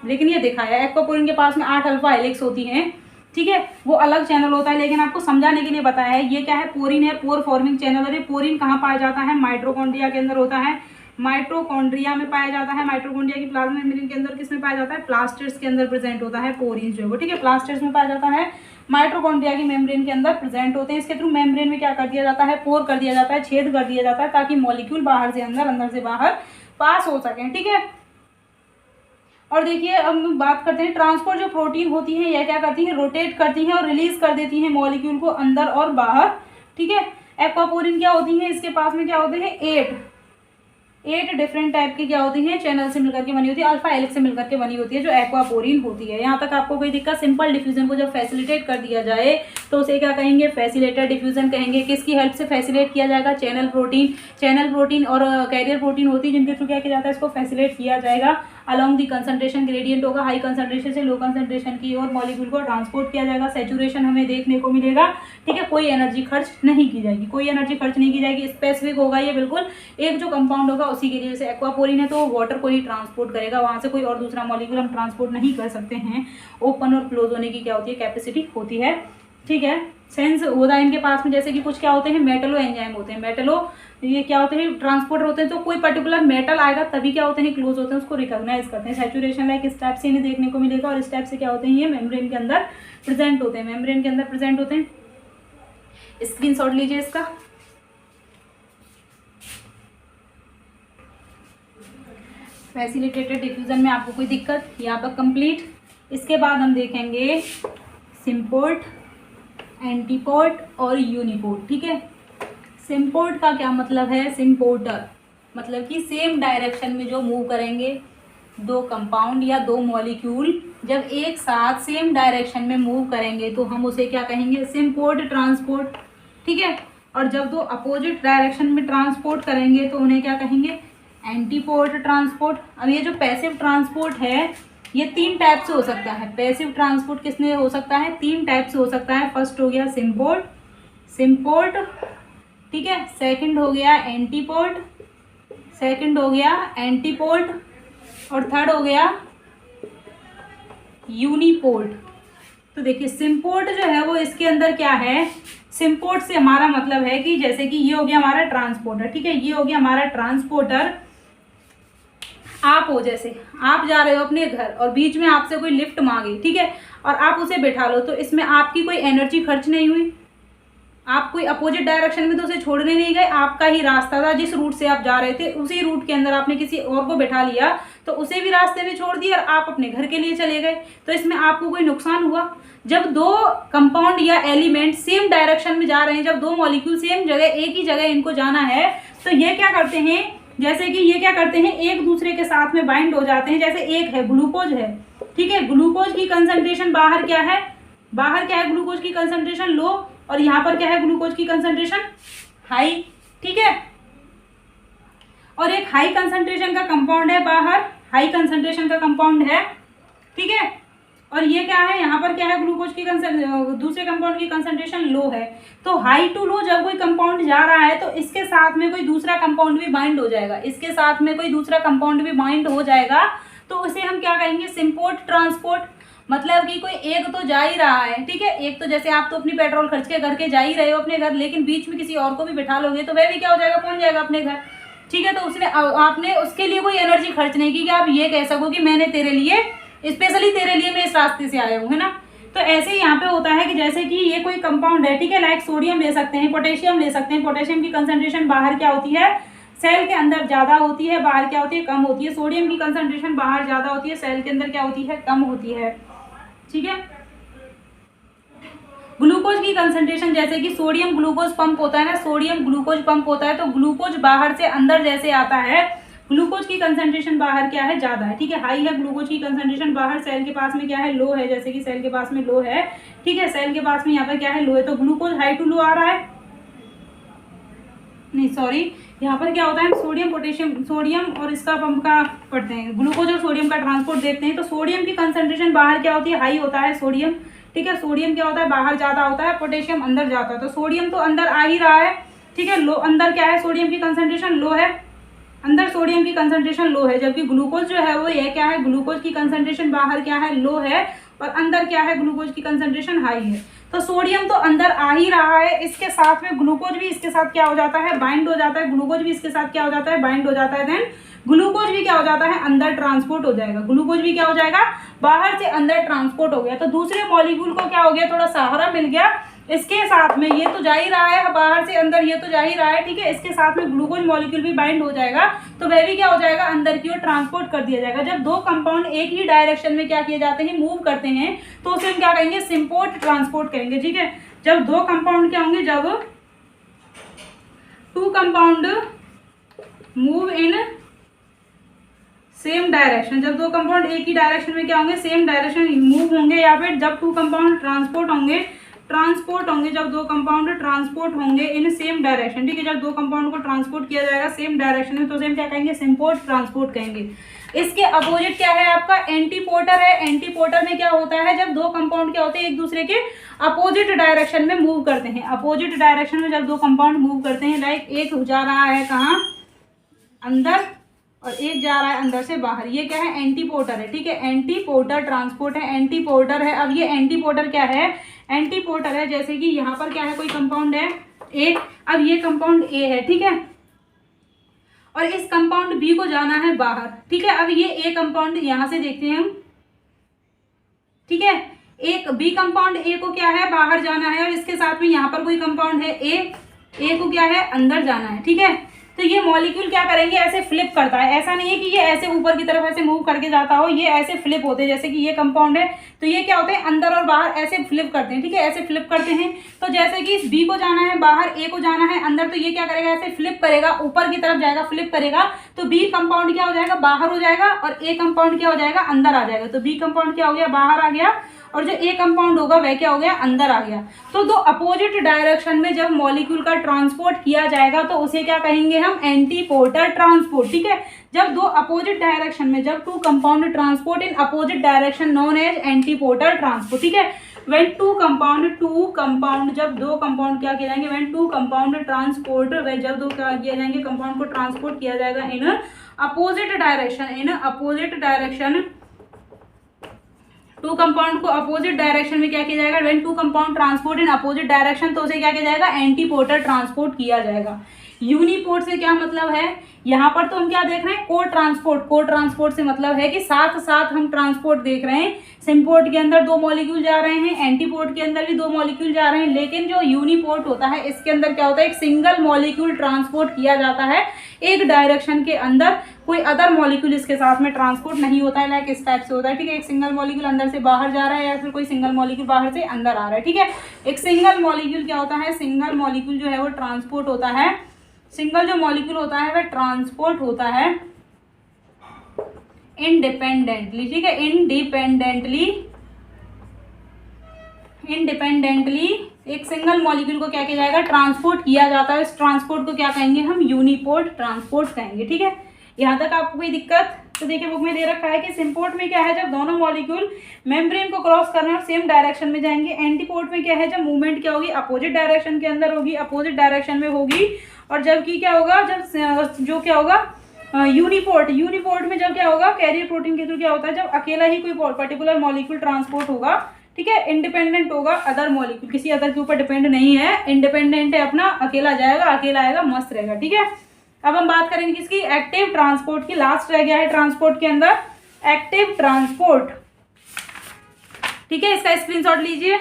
लेकिन ये देखा है एक्वापोरिन के पास में 8 अल्फा हेलिक्स होती हैं, ठीक है, वो अलग चैनल होता है, लेकिन आपको समझाने के लिए बताया है। ये क्या है? पोरिन है, पोर फॉर्मिंग चैनल है। पोरिन कहाँ पाया जाता है? माइटोकॉन्ड्रिया के अंदर होता है, माइटोकॉन्ड्रिया में पाया जाता है। माइटोकॉन्ड्रिया की प्लाज्मा मेम्ब्रेन के अंदर किसमें पाया जाता है? प्लास्टिड्स के अंदर प्रेजेंट होता है पोरिन जो है, ठीक है, प्लास्टिड्स में पाया जाता है। माइटोकॉन्ड्रिया की मेम्ब्रेन के अंदर प्रेजेंट होते हैं। इसके थ्रू मेम्ब्रेन में क्या कर दिया जाता है? पोर कर दिया जाता है, छेद कर दिया जाता है, ताकि मॉलिक्यूल बाहर से अंदर, अंदर से बाहर पास हो सकें, ठीक है। और देखिए अब हम बात करते हैं ट्रांसपोर्ट जो प्रोटीन होती है यह क्या करती है? रोटेट करती है और रिलीज कर देती है मॉलिक्यूल को अंदर और बाहर, ठीक है। एक्वापोरिन क्या होती है? इसके पास में क्या होते हैं? 8 डिफरेंट टाइप की क्या होती है? चैनल से मिलकर के बनी होती है, अल्फा हेलिक्स से मिलकर के बनी होती है जो एक्वापोरिन होती है। यहाँ तक आपको कोई दिक्कत? सिंपल डिफ्यूजन को जब फैसिलिटेट कर दिया जाए तो उसे क्या कहेंगे? फैसिलिटेटेड डिफ्यूजन कहेंगे। किसकी हेल्प से फैसिलिटेट किया जाएगा? चैनल प्रोटीन और कैरियर प्रोटीन होती है, जिनके थ्रू क्या किया जाता है? इसको फैसिलिटेट किया जाएगा। अलॉन्ग दी कंसंट्रेशन ग्रेडियंट होगा, हाई कंसंट्रेशन से लो कंसंट्रेशन की और मॉलिक्यूल को ट्रांसपोर्ट किया जाएगा। सैचुरेशन हमें देखने को मिलेगा, ठीक है, कोई एनर्जी खर्च नहीं की जाएगी, स्पेसिफिक होगा ये बिल्कुल। एक जो कंपाउंड होगा उसी के लिए, जैसे एक्वापोरिन है तो वाटर को ही ट्रांसपोर्ट करेगा, वहाँ से कोई और दूसरा मॉलिक्यूल हम ट्रांसपोर्ट नहीं कर सकते हैं। ओपन और क्लोज होने की क्या होती है? कैपेसिटी होती है, ठीक है। सेंस होता है इनके पास में, जैसे कि कुछ क्या होते हैं? मेटलो एंजाइम होते हैं। ये क्या होते हैं? ट्रांसपोर्टर होते हैं। तो कोई पर्टिकुलर मेटल आएगा तभी क्या होते हैं? क्लोज होते हैं, उसको रिकॉग्नाइज करते हैं। सैचुरेशन लाइक इस टाइप से इन्हें देखने को मिलेगा, और इस टाइप से क्या होते हैं? ये मेम्ब्रेन के अंदर प्रेजेंट होते हैं, स्क्रीनशॉट लीजिए इसका। फैसिलिटेटेड डिफ्यूजन में आपको कोई दिक्कत? यहाँ पर कंप्लीट। इसके बाद हम देखेंगे सिम्पोर्ट, एंटीपोर्ट और यूनिपोर्ट, ठीक है। सिम्पोर्ट का क्या मतलब है? सिम्पोर्टर, मतलब कि सेम डायरेक्शन में जो मूव करेंगे दो कंपाउंड या दो मॉलिक्यूल जब एक साथ सेम डायरेक्शन में मूव करेंगे तो हम उसे क्या कहेंगे, सिम्पोर्ट ट्रांसपोर्ट, ठीक है। और जब दो अपोजिट डायरेक्शन में ट्रांसपोर्ट करेंगे तो उन्हें क्या कहेंगे, एंटीपोर्ट ट्रांसपोर्ट। अब ये जो पैसिव ट्रांसपोर्ट है ये 3 टाइप से हो सकता है। पैसिव ट्रांसपोर्ट किसने हो सकता है, 3 टाइप से हो सकता है। फर्स्ट हो गया सिम्पोर्ट, ठीक है। सेकंड हो गया एंटीपोर्ट और थर्ड हो गया यूनिपोर्ट। तो देखिए सिम्पोर्ट जो है वो इसके अंदर क्या है, सिम्पोर्ट से हमारा मतलब है कि जैसे कि ये हो गया हमारा ट्रांसपोर्टर, ठीक है, ये हो गया हमारा ट्रांसपोर्टर। आप हो, जैसे आप जा रहे हो अपने घर और बीच में आपसे कोई लिफ्ट मांगे, ठीक है, और आप उसे बैठा लो, तो इसमें आपकी कोई एनर्जी खर्च नहीं हुई, आप कोई अपोजिट डायरेक्शन में तो उसे छोड़ने नहीं गए, आपका ही रास्ता था, जिस रूट से आप जा रहे थे उसी रूट के अंदर आपने किसी और को बैठा लिया तो उसे भी रास्ते में छोड़ दिया और आप अपने घर के लिए चले गए, तो इसमें आपको कोई नुकसान हुआ। जब दो कंपाउंड या एलिमेंट सेम डायरेक्शन में जा रहे हैं, जब दो मॉलिक्यूल सेम जगह एक ही जगह इनको जाना है, तो ये क्या करते हैं, जैसे कि ये क्या करते हैं, एक दूसरे के साथ में बाइंड हो जाते हैं। जैसे एक है ग्लूकोज है, ठीक है, ग्लूकोज की कंसंट्रेशन बाहर क्या है, ग्लूकोज की कंसंट्रेशन लो, और यहाँ पर क्या है, ग्लूकोज की कंसंट्रेशन हाई, ठीक है। और एक हाई कंसंट्रेशन का कंपाउंड है बाहर, हाई कंसंट्रेशन का कंपाउंड है, ठीक है। और ये क्या है, यहाँ पर क्या है, ग्लूकोज की दूसरे कंपाउंड की कंसंट्रेशन लो है। तो हाई टू लो जब कोई कंपाउंड जा रहा है तो इसके साथ में कोई दूसरा कंपाउंड भी बाइंड हो जाएगा, इसके साथ में कोई दूसरा कंपाउंड भी बाइंड हो जाएगा, तो उसे हम क्या कहेंगे, सिम्पोर्ट ट्रांसपोर्ट। मतलब कि कोई एक तो जा ही रहा है, ठीक है, एक तो जैसे आप तो अपनी पेट्रोल खर्च के करके जा ही रहे हो अपने घर, लेकिन बीच में किसी और को भी बैठा लोगे तो वह भी क्या हो जाएगा, पहुंच जाएगा अपने घर, ठीक है। तो उसने आपने उसके लिए कोई एनर्जी खर्च नहीं की कि आप ये कह सको कि मैंने तेरे लिए स्पेशली तेरे लिए मैं इस रास्ते से आया हूँ, है ना। तो ऐसे ही यहाँ पे होता है कि जैसे कि ये कोई कंपाउंड है, ठीक है, लाइक सोडियम ले सकते हैं, पोटेशियम ले सकते हैं। पोटेशियम की कंसंट्रेशन बाहर क्या होती है, सेल के अंदर ज़्यादा होती है, बाहर क्या होती है, कम होती है। सोडियम की कंसंट्रेशन बाहर ज़्यादा होती है, सेल के अंदर क्या होती है, कम होती है, ठीक है। ग्लूकोज की कंसंट्रेशन, जैसे कि सोडियम ग्लूकोज पंप होता है ना, सोडियम ग्लूकोज पंप होता है, तो ग्लूकोज बाहर से अंदर जैसे आता है, ग्लूकोज की कंसंट्रेशन बाहर क्या है, ज़्यादा है, ठीक है, हाई है ग्लूकोज की कंसंट्रेशन बाहर, सेल के पास में क्या है, लो है, जैसे कि सेल के पास में लो है, ठीक है, सेल के पास में यहाँ पर क्या है, लो है, तो ग्लूकोज हाई टू लो आ रहा है, नहीं सॉरी, यहाँ पर क्या होता है, सोडियम पोटेशियम, सोडियम और इसका पंप का पढ़ते हैं, ग्लूकोज और सोडियम का ट्रांसपोर्ट देखते हैं। तो सोडियम की कंसंट्रेशन बाहर क्या होती है, हाई होता है सोडियम, ठीक है, सोडियम क्या होता है, बाहर ज़्यादा होता है, पोटेशियम अंदर जाता है, तो सोडियम तो अंदर आ ही रहा है, ठीक है, लो अंदर क्या है, सोडियम की कंसंट्रेशन लो है, अंदर सोडियम की कंसंट्रेशन लो है, जबकि ग्लूकोज जो है वो ये क्या है, ग्लूकोज की कंसंट्रेशन बाहर क्या है, लो है, और अंदर क्या है, ग्लूकोज की कंसंट्रेशन हाई है। तो सोडियम तो अंदर आ ही रहा है, इसके साथ में ग्लूकोज भी इसके साथ क्या हो जाता है, बाइंड हो जाता है, ग्लूकोज भी इसके साथ क्या हो जाता है, बाइंड हो जाता है, देन ग्लूकोज भी क्या हो जाता है, अंदर ट्रांसपोर्ट हो जाएगा, ग्लूकोज भी क्या हो जाएगा, बाहर से अंदर ट्रांसपोर्ट हो गया। तो दूसरे मॉलिक्यूल को क्या हो गया, थोड़ा सहारा मिल गया, इसके साथ में ये तो जा ही रहा है बाहर से अंदर, ये तो जा ही रहा है, ठीक है, इसके साथ में ग्लूकोज मॉलिक्यूल भी बाइंड हो जाएगा, तो वह भी क्या हो जाएगा, अंदर की ओर ट्रांसपोर्ट कर दिया जाएगा। जब दो कंपाउंड एक ही डायरेक्शन में क्या किए जाते हैं, मूव करते हैं, तो उसे हम क्या कहेंगे, सिम्पोर्ट ट्रांसपोर्ट कहेंगे, ठीक है। जब दो कंपाउंड क्या होंगे, जब two compound move in same direction, जब दो कंपाउंड एक ही डायरेक्शन में क्या होंगे, सेम डायरेक्शन मूव होंगे, या फिर जब टू कंपाउंड ट्रांसपोर्ट होंगे, जब दो कंपाउंड ट्रांसपोर्ट होंगे इन सेम डायरेक्शन, ठीक है, जब दो कंपाउंड को ट्रांसपोर्ट किया जाएगा सेम डायरेक्शन में, तो उसे हम क्या कहेंगे, सिम्पोर्ट ट्रांसपोर्ट कहेंगे। इसके अपोजिट क्या है आपका, एंटीपोर्टर है। एंटीपोर्टर में क्या होता है, जब दो कंपाउंड क्या होते हैं, एक दूसरे के अपोजिट डायरेक्शन में मूव करते हैं, अपोजिट डायरेक्शन में जब दो कंपाउंड मूव करते हैं, लाइक एक जा रहा है कहाँ, अंदर, और एक जा रहा है अंदर से बाहर, ये क्या है, एंटीपोर्टर है, ठीक है, एंटीपोर्टर ट्रांसपोर्ट है, एंटीपोर्टर है। अब ये एंटीपोर्टर क्या है, एंटीपोर्टर है, जैसे कि यहाँ पर क्या है, कोई कंपाउंड है ए, अब ये कंपाउंड ए है, ठीक है, और इस कंपाउंड बी को जाना है बाहर, ठीक है। अब ये ए कंपाउंड यहाँ से देखते हैं हम, ठीक है, एक बी कंपाउंड ए को क्या है, बाहर जाना है, और इसके साथ में यहाँ पर कोई कंपाउंड है ए को क्या है, अंदर जाना है, ठीक है। तो ये मॉलिक्यूल क्या करेंगे, ऐसे फ्लिप करता है। ऐसा नहीं है कि ये ऐसे ऊपर की तरफ ऐसे मूव करके जाता हो, ये ऐसे फ्लिप होते हैं। जैसे कि ये कंपाउंड है तो ये क्या होते हैं, अंदर और बाहर ऐसे फ्लिप करते हैं, ठीक है, ऐसे फ्लिप करते हैं। तो जैसे कि इस बी को जाना है बाहर, ए को जाना है अंदर, तो ये क्या करेगा, ऐसे फ्लिप करेगा, ऊपर की तरफ जाएगा, फ्लिप करेगा। तो बी कंपाउंड क्या हो जाएगा, बाहर हो जाएगा, और ए कंपाउंड क्या हो जाएगा, अंदर आ जाएगा। तो बी कंपाउंड क्या हो गया, बाहर आ गया, और जो ए कंपाउंड होगा वह क्या हो गया, अंदर आ गया। तो दो अपोजिट डायरेक्शन में जब मॉलिक्यूल का ट्रांसपोर्ट किया जाएगा तो उसे क्या कहेंगे हम, एंटीपोर्टर ट्रांसपोर्ट, ठीक है। जब दो अपोजिट डायरेक्शन में, जब two compound transport in opposite direction known as antiporter transport, ठीक है। व्हेन टू कंपाउंड जब दो कंपाउंड क्या किए जाएंगे, व्हेन टू कंपाउंड ट्रांसपोर्ट, जब दो क्या किए जाएंगे, कंपाउंड को ट्रांसपोर्ट किया जाएगा in opposite direction, two compound को अपोजिट डायरेक्शन में क्या किया जाएगा, when two compound transport in opposite direction, तो उसे क्या किया जाएगा, एंटीपोर्टर ट्रांसपोर्ट किया जाएगा। यूनिपोर्ट से क्या मतलब है, यहाँ पर तो हम क्या देख रहे हैं, को ट्रांसपोर्ट से मतलब है कि साथ साथ हम ट्रांसपोर्ट देख रहे हैं। सिम्पोर्ट के अंदर दो मॉलिक्यूल जा रहे हैं, एंटीपोर्ट के अंदर भी दो मॉलिक्यूल जा रहे हैं, लेकिन जो यूनिपोर्ट होता है इसके अंदर क्या होता है, एक सिंगल मॉलिक्यूल ट्रांसपोर्ट किया जाता है एक डायरेक्शन के अंदर, कोई अदर मॉलिक्यूल इसके साथ में ट्रांसपोर्ट नहीं होता है। लाइक इस टाइप से होता है, ठीक है। एक सिंगल मॉलिक्यूल अंदर से बाहर जा रहा है, या फिर कोई सिंगल मॉलिक्यूल बाहर से अंदर आ रहा है, ठीक है। एक सिंगल मॉलिक्यूल क्या होता है, सिंगल मॉलिक्यूल जो है वो ट्रांसपोर्ट होता है, सिंगल जो मॉलिक्यूल होता है वह ट्रांसपोर्ट होता है इंडिपेंडेंटली, ठीक है, इंडिपेंडेंटली एक सिंगल मॉलिक्यूल को क्या किया जाएगा, ट्रांसपोर्ट किया जाता है। इस ट्रांसपोर्ट को क्या कहेंगे हम, यूनिपोर्ट ट्रांसपोर्ट कहेंगे, ठीक है। यहाँ तक आपको कोई दिक्कत, तो देखिए बुक में दे रखा है कि सिम्पोर्ट में क्या है, जब दोनों मॉलिक्यूल मेम्ब्रेन को क्रॉस करने और सेम डायरेक्शन में जाएंगे। एंटीपोर्ट में क्या है, जब मूवमेंट क्या होगी, अपोजिट डायरेक्शन के अंदर होगी, अपोजिट डायरेक्शन में होगी। और जबकि क्या होगा, जब जो क्या होगा यूनिपोर्ट में जब क्या होगा, कैरियर प्रोटीन के थ्रू क्या होता है, जब अकेला ही कोई पर्टिकुलर मॉलिक्यूल ट्रांसपोर्ट होगा, ठीक है, इंडिपेंडेंट होगा अदर मॉलिक्यूल, किसी अदर के ऊपर डिपेंड नहीं है, इंडिपेंडेंट है अपना, अकेला जाएगा, अकेला आएगा, मस्त रहेगा, ठीक है। अब हम बात करेंगे किसकी, एक्टिव ट्रांसपोर्ट की। लास्ट रह गया है ट्रांसपोर्ट के अंदर एक्टिव ट्रांसपोर्ट, ठीक है। इसका स्क्रीनशॉट लीजिए।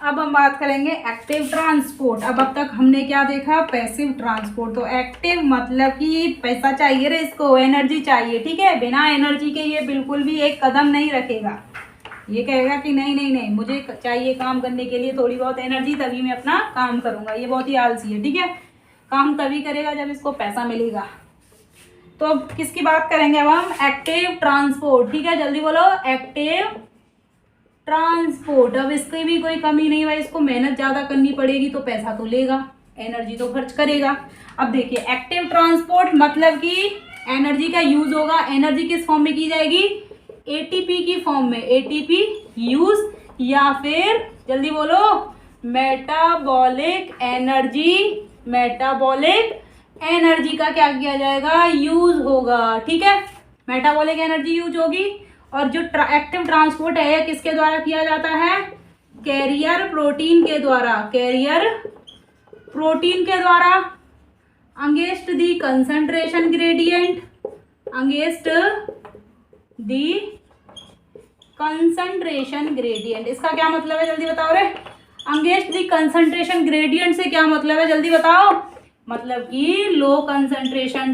अब हम बात करेंगे एक्टिव ट्रांसपोर्ट। अब तक हमने क्या देखा, पैसिव ट्रांसपोर्ट। तो एक्टिव मतलब कि पैसा चाहिए रे इसको, एनर्जी चाहिए, ठीक है। बिना एनर्जी के ये बिल्कुल भी एक कदम नहीं रखेगा, ये कहेगा कि नहीं नहीं नहीं, मुझे चाहिए काम करने के लिए थोड़ी बहुत एनर्जी, तभी मैं अपना काम करूंगा। ये बहुत ही आलसी है, ठीक है। काम तभी करेगा जब इसको पैसा मिलेगा। तो अब किसकी बात करेंगे, अब हम एक्टिव ट्रांसपोर्ट, ठीक है, जल्दी बोलो, एक्टिव ट्रांसपोर्ट। अब इसकी भी कोई कमी नहीं भाई, इसको मेहनत ज़्यादा करनी पड़ेगी तो पैसा तो लेगा, एनर्जी तो खर्च करेगा। अब देखिए एक्टिव ट्रांसपोर्ट मतलब कि एनर्जी का यूज होगा। एनर्जी किस फॉर्म में की जाएगी, एटीपी की फॉर्म में, एटीपी यूज, या फिर जल्दी बोलो मेटाबॉलिक एनर्जी का क्या किया जाएगा, यूज होगा, ठीक है। मेटाबॉलिक एनर्जी यूज होगी। और जो एक्टिव ट्रांसपोर्ट है किसके द्वारा किया जाता है, कैरियर प्रोटीन के द्वारा, अगेंस्ट दी कंसंट्रेशन ग्रेडियंट। इसका क्या मतलब है, जल्दी बताओ रे। अगेंस्ट दी कंसंट्रेशन ग्रेडियंट से क्या मतलब है, जल्दी बताओ। मतलब कि low concentration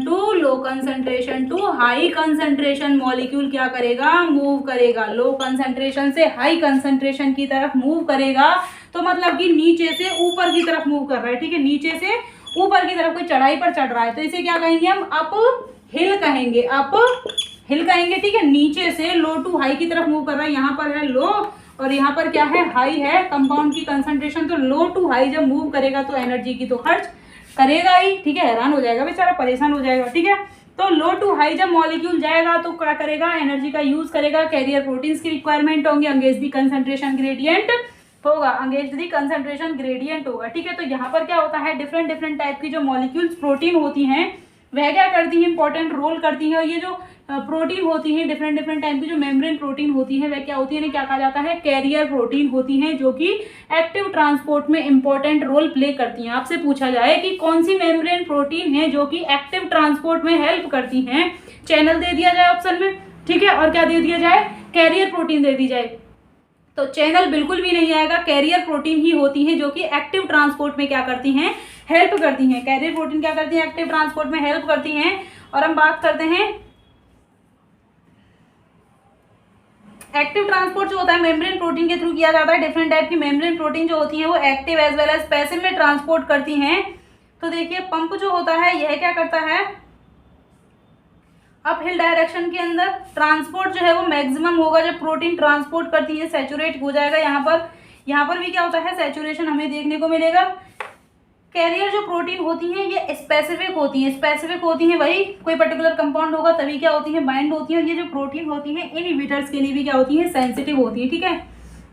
to high concentration molecule क्या करेगा, मूव करेगा। लो कंसंट्रेशन से हाई कंसंट्रेशन की तरफ मूव करेगा, तो मतलब कि नीचे से ऊपर की तरफ मूव कर रहा है, ठीक है। नीचे से ऊपर की तरफ कोई चढ़ाई पर चढ़ रहा है, तो इसे क्या कहेंगे हम, अप हिल कहेंगे, ठीक है। नीचे से लो टू हाई की तरफ मूव कर रहा है, यहाँ पर है लो और यहाँ पर क्या है, हाई है कंपाउंड की कंसंट्रेशन। तो लो टू हाई जब मूव करेगा तो एनर्जी की तो खर्च करेगा ही, ठीक है। हैरान हो जाएगा बेचारा, परेशान हो जाएगा, ठीक है। तो लो टू हाई जब मॉलिक्यूल जाएगा तो क्या करेगा, एनर्जी का यूज करेगा। कैरियर प्रोटीन्स की रिक्वायरमेंट होंगी, अगेंस्ट दी कंसंट्रेशन ग्रेडियंट होगा, ठीक है। तो यहाँ पर क्या होता है, डिफरेंट टाइप की जो मॉलिक्यूल्स प्रोटीन होती हैं वह क्या करती हैं, इंपॉर्टेंट रोल करती हैं। और ये जो प्रोटीन होती हैं, डिफरेंट टाइप की जो मेम्ब्रेन प्रोटीन होती है वह क्या होती है, इन्हें क्या कहा जाता है, कैरियर प्रोटीन होती हैं, जो कि एक्टिव ट्रांसपोर्ट में इंपॉर्टेंट रोल प्ले करती हैं। आपसे पूछा जाए कि कौन सी मेम्ब्रेन प्रोटीन है जो कि एक्टिव ट्रांसपोर्ट में हेल्प करती हैं, चैनल दे दिया जाए ऑप्शन में, ठीक है। और क्या दे दिया जाए, कैरियर प्रोटीन दे दी जाए। तो चैनल बिल्कुल भी नहीं आएगा। कैरियर प्रोटीन ही होती हैं जो कि एक्टिव ट्रांसपोर्ट में क्या करती हैं, हेल्प करती हैं। कैरियर प्रोटीन क्या करती हैं, एक्टिव ट्रांसपोर्ट में हेल्प करती हैं। और हम बात करते हैं एक्टिव ट्रांसपोर्ट जो होता है मेम्ब्रेन प्रोटीन के थ्रू किया जाता है। डिफरेंट टाइप की मेम्ब्रेन प्रोटीन जो होती हैं वो active as well as passive में ट्रांसपोर्ट करती हैं। तो देखिए पंप जो होता है यह क्या करता है, अप हिल डायरेक्शन के अंदर ट्रांसपोर्ट जो है वो मैक्सिमम होगा जब प्रोटीन ट्रांसपोर्ट करती है, सैचुरेट हो जाएगा। यहाँ पर भी क्या होता है, सैचुरेशन हमें देखने को मिलेगा। कैरियर जो प्रोटीन होती हैं ये स्पेसिफिक होती हैं, स्पेसिफिक होती हैं, वही कोई पर्टिकुलर कंपाउंड होगा तभी क्या होती हैं, बाइंड होती हैं। और ये जो प्रोटीन होती हैं इनहिबिटर्स के लिए भी क्या होती हैं, सेंसिटिव होती हैं। ठीक है,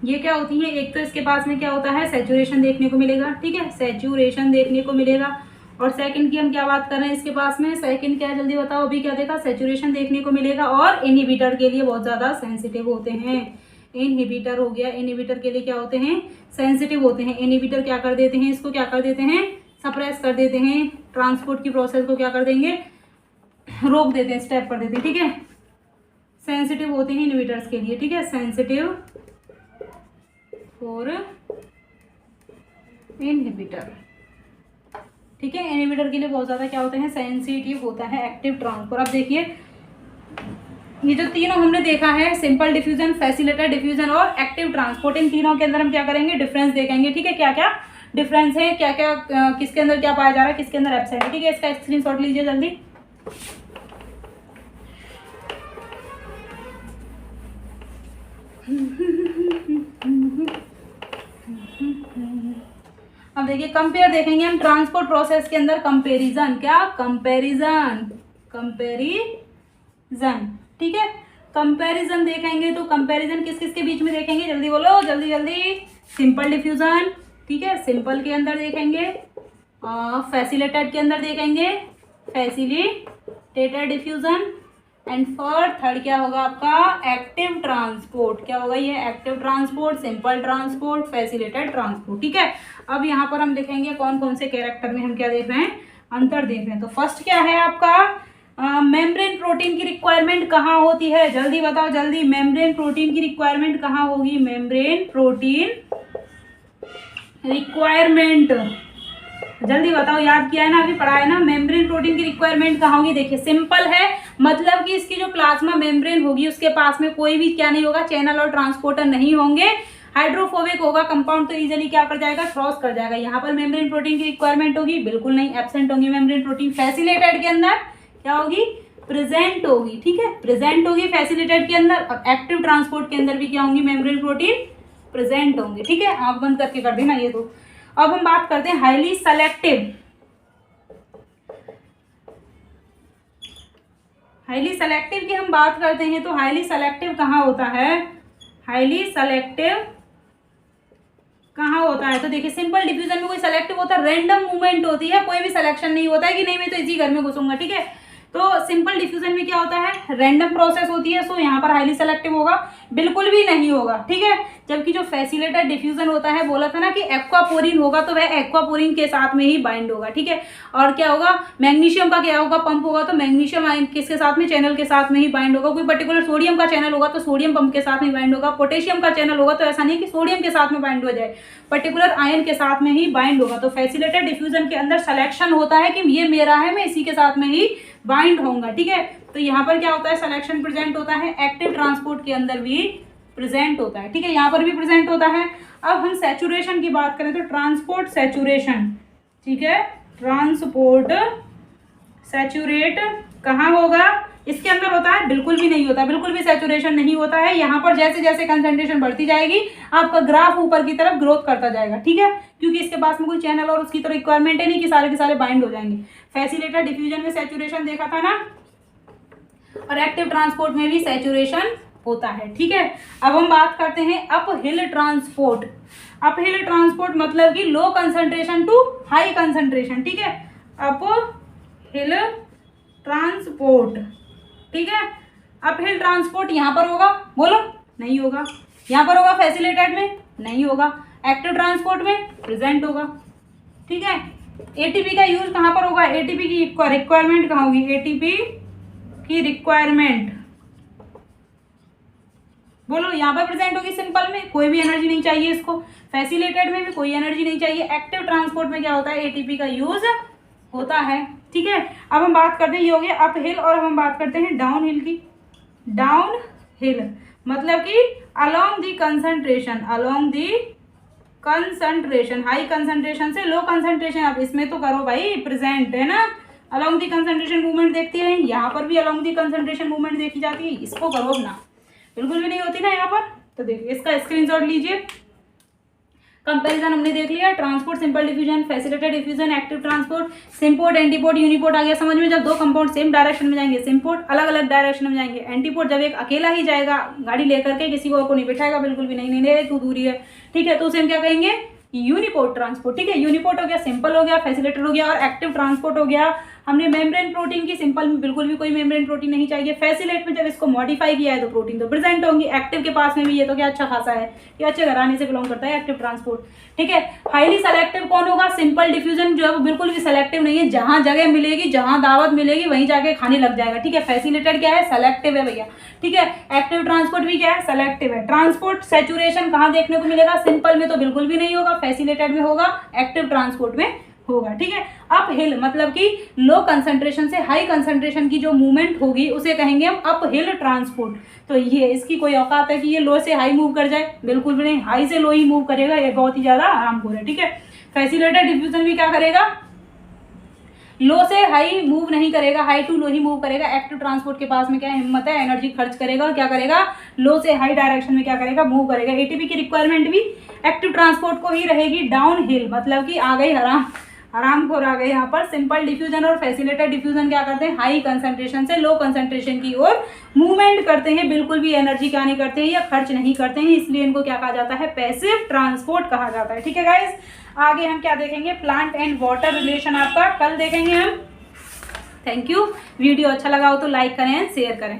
ये क्या होती हैं, एक तो इसके पास में क्या होता है, सैचुरेशन देखने को मिलेगा। ठीक है, सैचुरेशन देखने को मिलेगा। और सेकंड की हम क्या बात कर रहे हैं इसके पास में, सेकंड क्या है जल्दी बताओ, अभी क्या देखा, सैचुरेशन देखने को मिलेगा। और इनहिबिटर के लिए बहुत ज़्यादा सेंसिटिव होते हैं। इनहिबिटर हो गया, इनहिबिटर के लिए क्या होते हैं, सेंसिटिव होते हैं। इनहिबिटर क्या कर देते हैं, इसको क्या कर देते हैं, सप्रेस कर देते हैं, ट्रांसपोर्ट की प्रोसेस को क्या कर देंगे, रोक देते हैं, स्टॉप कर देते हैं। ठीक है, सेंसिटिव होते हैं इनहिबिटर्स के लिए। ठीक है, सेंसिटिव फॉर इनहिबिटर। ठीक है, इनहिबिटर के लिए बहुत ज़्यादा क्या होते हैं, सेंसिटिव होता है एक्टिव ट्रांसपोर्ट। अब देखिए ये जो तीनों हमने देखा है, सिंपल डिफ्यूजन, फैसिलिटेटेड डिफ्यूजन और एक्टिव ट्रांसपोर्ट, इन तीनों के अंदर हम क्या करेंगे, डिफरेंस देखेंगे। ठीक है, क्या क्या डिफरेंस है, क्या क्या किसके अंदर क्या पाया जा रहा है, किसके अंदर एब्सेंट है। ठीक है, इसका स्क्रीनशॉट लीजिए जल्दी। अब देखिए कंपेयर देखेंगे हम ट्रांसपोर्ट प्रोसेस के अंदर, कंपेरिजन, क्या, कंपेरिजन, कंपेरिजन। ठीक है, कंपैरिजन देखेंगे तो कंपैरिजन किस किस के बीच में देखेंगे, जल्दी बोलो, जल्दी जल्दी। सिंपल डिफ्यूजन, ठीक है, सिंपल के अंदर देखेंगे, फैसिलिटेटेड के अंदर देखेंगे, फैसिलिटेटेड डिफ्यूजन, एंड थर्ड क्या होगा आपका, एक्टिव ट्रांसपोर्ट। क्या होगा ये, active transport, simple transport, facilitated transport. ठीक है, अब यहाँ पर हम देखेंगे कौन कौन से कैरेक्टर में हम क्या देख रहे हैं, अंतर देख रहे हैं। तो फर्स्ट क्या है आपका, मेम्ब्रेन प्रोटीन की रिक्वायरमेंट कहाँ होती है, जल्दी बताओ जल्दी, मेम्ब्रेन प्रोटीन की रिक्वायरमेंट कहाँ होगी, मेम्ब्रेन प्रोटीन रिक्वायरमेंट, जल्दी बताओ, याद किया है ना, अभी पढ़ा है ना, मेम्ब्रेन प्रोटीन की रिक्वायरमेंट कहाँ होगी। देखिए सिंपल है, मतलब कि इसकी जो प्लाज्मा मेम्ब्रेन होगी उसके पास में कोई भी क्या नहीं होगा, चैनल और ट्रांसपोर्टर नहीं होंगे, हाइड्रोफोबिक होगा कंपाउंड, तो इजीली क्या कर जाएगा, क्रॉस कर जाएगा। यहाँ पर मेम्ब्रेन प्रोटीन की रिक्वायरमेंट होगी, बिल्कुल नहीं, एब्सेंट होगी मेम्ब्रेन प्रोटीन। फैसिलिटेटेड के अंदर क्या होगी, प्रेजेंट होगी। ठीक है, प्रेजेंट होगी फैसिलिटेटेड के अंदर, और एक्टिव ट्रांसपोर्ट के अंदर भी क्या होंगी, मेम्ब्रेन प्रोटीन प्रेजेंट होंगे। ठीक है, आंख बंद करके कर देना ये तो। अब हम बात करते हैं हाईली सेलेक्टिव, हाईली सेलेक्टिव की हम बात करते हैं तो हाईली सेलेक्टिव कहाँ होता है, हाईली सेलेक्टिव कहाँ होता है, तो देखिए सिंपल डिफ्यूजन में कोई सेलेक्टिव होता है, रैंडम मूवमेंट होती है, कोई भी सिलेक्शन नहीं होता है कि नहीं मैं तो इसी घर में घुसूंगा। ठीक है, तो सिंपल डिफ्यूजन में क्या होता है, रैंडम प्रोसेस होती है, सो यहाँ पर हाईली सेलेक्टिव होगा, बिल्कुल भी नहीं होगा। ठीक है, जबकि जो फैसिलिटेटेड डिफ्यूजन होता है, बोला था ना कि एक्वापोरिन होगा, तो वह एक्वापोरिन के साथ में ही बाइंड होगा। ठीक है, और क्या होगा, मैग्नीशियम का क्या होगा, पंप होगा, तो मैग्नीशियम आयन किसके साथ में, चैनल के साथ में ही बाइंड होगा। कोई पर्टिकुलर सोडियम का चैनल होगा तो सोडियम पंप के साथ में बाइंड होगा। पोटेशियम का चैनल होगा तो ऐसा नहीं कि सोडियम के साथ में बाइंड हो जाए, पर्टिकुलर आयन के साथ में ही बाइंड होगा। तो फैसिलिटेटेड डिफ्यूजन के अंदर सिलेक्शन होता है कि ये मेरा है, मैं इसी के साथ में ही बाइंड होऊंगा। ठीक है, तो यहाँ पर क्या होता है, सिलेक्शन प्रेजेंट होता है, एक्टिव ट्रांसपोर्ट के अंदर भी प्रेजेंट होता है। ठीक है, यहाँ पर भी प्रेजेंट होता है। अब हम सैचुरेशन की बात करें तो ट्रांसपोर्ट सैचुरेशन, ठीक है, ट्रांसपोर्ट सैचुरेट कहाँ होगा, इसके अंदर होता है, बिल्कुल भी नहीं होता, बिल्कुल भी सैचुरेशन नहीं होता है। यहाँ पर जैसे जैसे कंसंट्रेशन बढ़ती जाएगी आपका ग्राफ ऊपर की तरफ ग्रोथ करता जाएगा। ठीक है, क्योंकि इसके पास में कोई चैनल और उसकी तो रिक्वायरमेंट है नहीं कि सारे के सारे बाइंड हो जाएंगे। फैसिलिटेटेड डिफ्यूजन में सैचुरेशन देखा था ना, और एक्टिव ट्रांसपोर्ट में भी सैचुरेशन होता है। ठीक है, अब हम बात करते हैं uphill transport. Uphill transport मतलब कि low concentration to high concentration. ठीक है, अप हिल ट्रांसपोर्ट। ठीक है, अप हिल ट्रांसपोर्ट यहाँ पर होगा, बोलो, नहीं होगा। यहाँ पर होगा फैसिलिटेटेड में, नहीं होगा। एक्टिव ट्रांसपोर्ट में प्रेजेंट होगा। ठीक है, एटीपी का यूज कहाँ पर होगा, एटीपी की रिक्वायरमेंट कहाँ होगी, एटीपी की रिक्वायरमेंट बोलो, यहाँ पर प्रेजेंट होगी सिंपल में, कोई भी एनर्जी नहीं चाहिए इसको, फैसिलिटेटेड में भी कोई एनर्जी नहीं चाहिए, एक्टिव ट्रांसपोर्ट में क्या होता है, एटीपी का यूज होता है। ठीक है, अब हम बात करते हैं, ये हो गया अप हिल, और हम बात करते हैं डाउन हिल की। डाउन हिल मतलब कि along the concentration, along the concentration, high concentration से लो कंसंट्रेशन। अब इसमें तो करो भाई प्रेजेंट है ना, अलोंग दी कंसंट्रेशन मूवमेंट देखती है, यहाँ पर भी अलोंग दी कंसंट्रेशन मूवमेंट देखी जाती है, इसको करो अब ना, बिल्कुल भी नहीं होती ना यहाँ पर। तो देखिए इसका स्क्रीनशॉट लीजिए। कंपैरिजन हमने देख लिया, transport, simple diffusion, facilitated diffusion, active transport, symport, antiport, uniport आ गया समझ में। जब दो कंपाउंड सेम डायरेक्शन में जाएंगे, सिम्पोर्ट अलग अलग डायरेक्शन में जाएंगे, एंटीपोर्ट जब एक अकेला ही जाएगा गाड़ी लेकर के, किसी को नहीं बिठाएगा, बिल्कुल भी नहीं, नहीं तू दूरी है, ठीक है, तो उसे हम क्या कहेंगे, यूनिपोर्ट ट्रांसपोर्ट। ठीक है, यूनिपोर्ट हो गया, सिंपल हो गया, फैसिलिटेटेड हो गया, और एक्टिव ट्रांसपोर्ट हो गया। हमने मेम्ब्रेन प्रोटीन की, सिंपल में बिल्कुल भी कोई मेम्ब्रेन प्रोटीन नहीं चाहिए, फैसिलेट में जब इसको मॉडिफाई किया है तो प्रोटीन तो प्रेजेंट होंगी, एक्टिव के पास में भी ये तो क्या अच्छा खासा है, ये अच्छे घराने से बिलोंग करता है एक्टिव ट्रांसपोर्ट। ठीक है, हाईली सेलेक्टिव कौन होगा, सिंपल डिफ्यूजन जो है वो बिल्कुल भी सेलेक्टिव नहीं है, जहां जगह मिलेगी, जहां दावत मिलेगी वहीं जाके खाने लग जाएगा। ठीक है, फैसिलिटेटेड क्या है, सेलेक्टिव है भैया। ठीक है, एक्टिव ट्रांसपोर्ट भी क्या है, सेलेक्टिव है। ट्रांसपोर्ट सैचुरेशन कहाँ देखने को मिलेगा, सिंपल में तो बिल्कुल भी नहीं होगा, फैसिलिटेटेड में होगा, एक्टिव ट्रांसपोर्ट में होगा। ठीक है, अप हिल मतलब कि लो कंसंट्रेशन से हाई कंसंट्रेशन की जो मूवमेंट होगी उसे कहेंगे हम अप हिल ट्रांसपोर्ट। तो ये इसकी कोई औकात है कि ये लो से हाई मूव कर जाए, बिल्कुल भी नहीं, हाई से लो ही मूव करेगा, ये बहुत ही ज्यादा आरामखोर है। ठीक है, फैसिलिटेटेड डिफ्यूजन भी क्या करेगा, लो से हाई मूव नहीं करेगा, हाई टू लो ही मूव करेगा। एक्टिव ट्रांसपोर्ट के पास में क्या हिम्मत है, एनर्जी खर्च करेगा और क्या करेगा, लो से हाई डायरेक्शन में क्या करेगा, मूव करेगा। एटीपी की रिक्वायरमेंट भी एक्टिव ट्रांसपोर्ट को ही रहेगी। डाउन हिल मतलब कि आ गई आरामखोर आ गए यहाँ पर। सिंपल डिफ्यूजन और फैसिलिटेटेड डिफ्यूजन क्या करते हैं, हाई कंसंट्रेशन से लो कंसंट्रेशन की ओर मूवमेंट करते हैं, बिल्कुल भी एनर्जी क्या नहीं करते हैं या खर्च नहीं करते हैं, इसलिए इनको क्या कहा जाता है, पैसिव ट्रांसपोर्ट कहा जाता है। ठीक है गाइस, आगे हम क्या देखेंगे, प्लांट एंड वाटर रिलेशन आपका कल देखेंगे हम। Thank you. वीडियो अच्छा लगा हो तो लाइक करें, शेयर करें।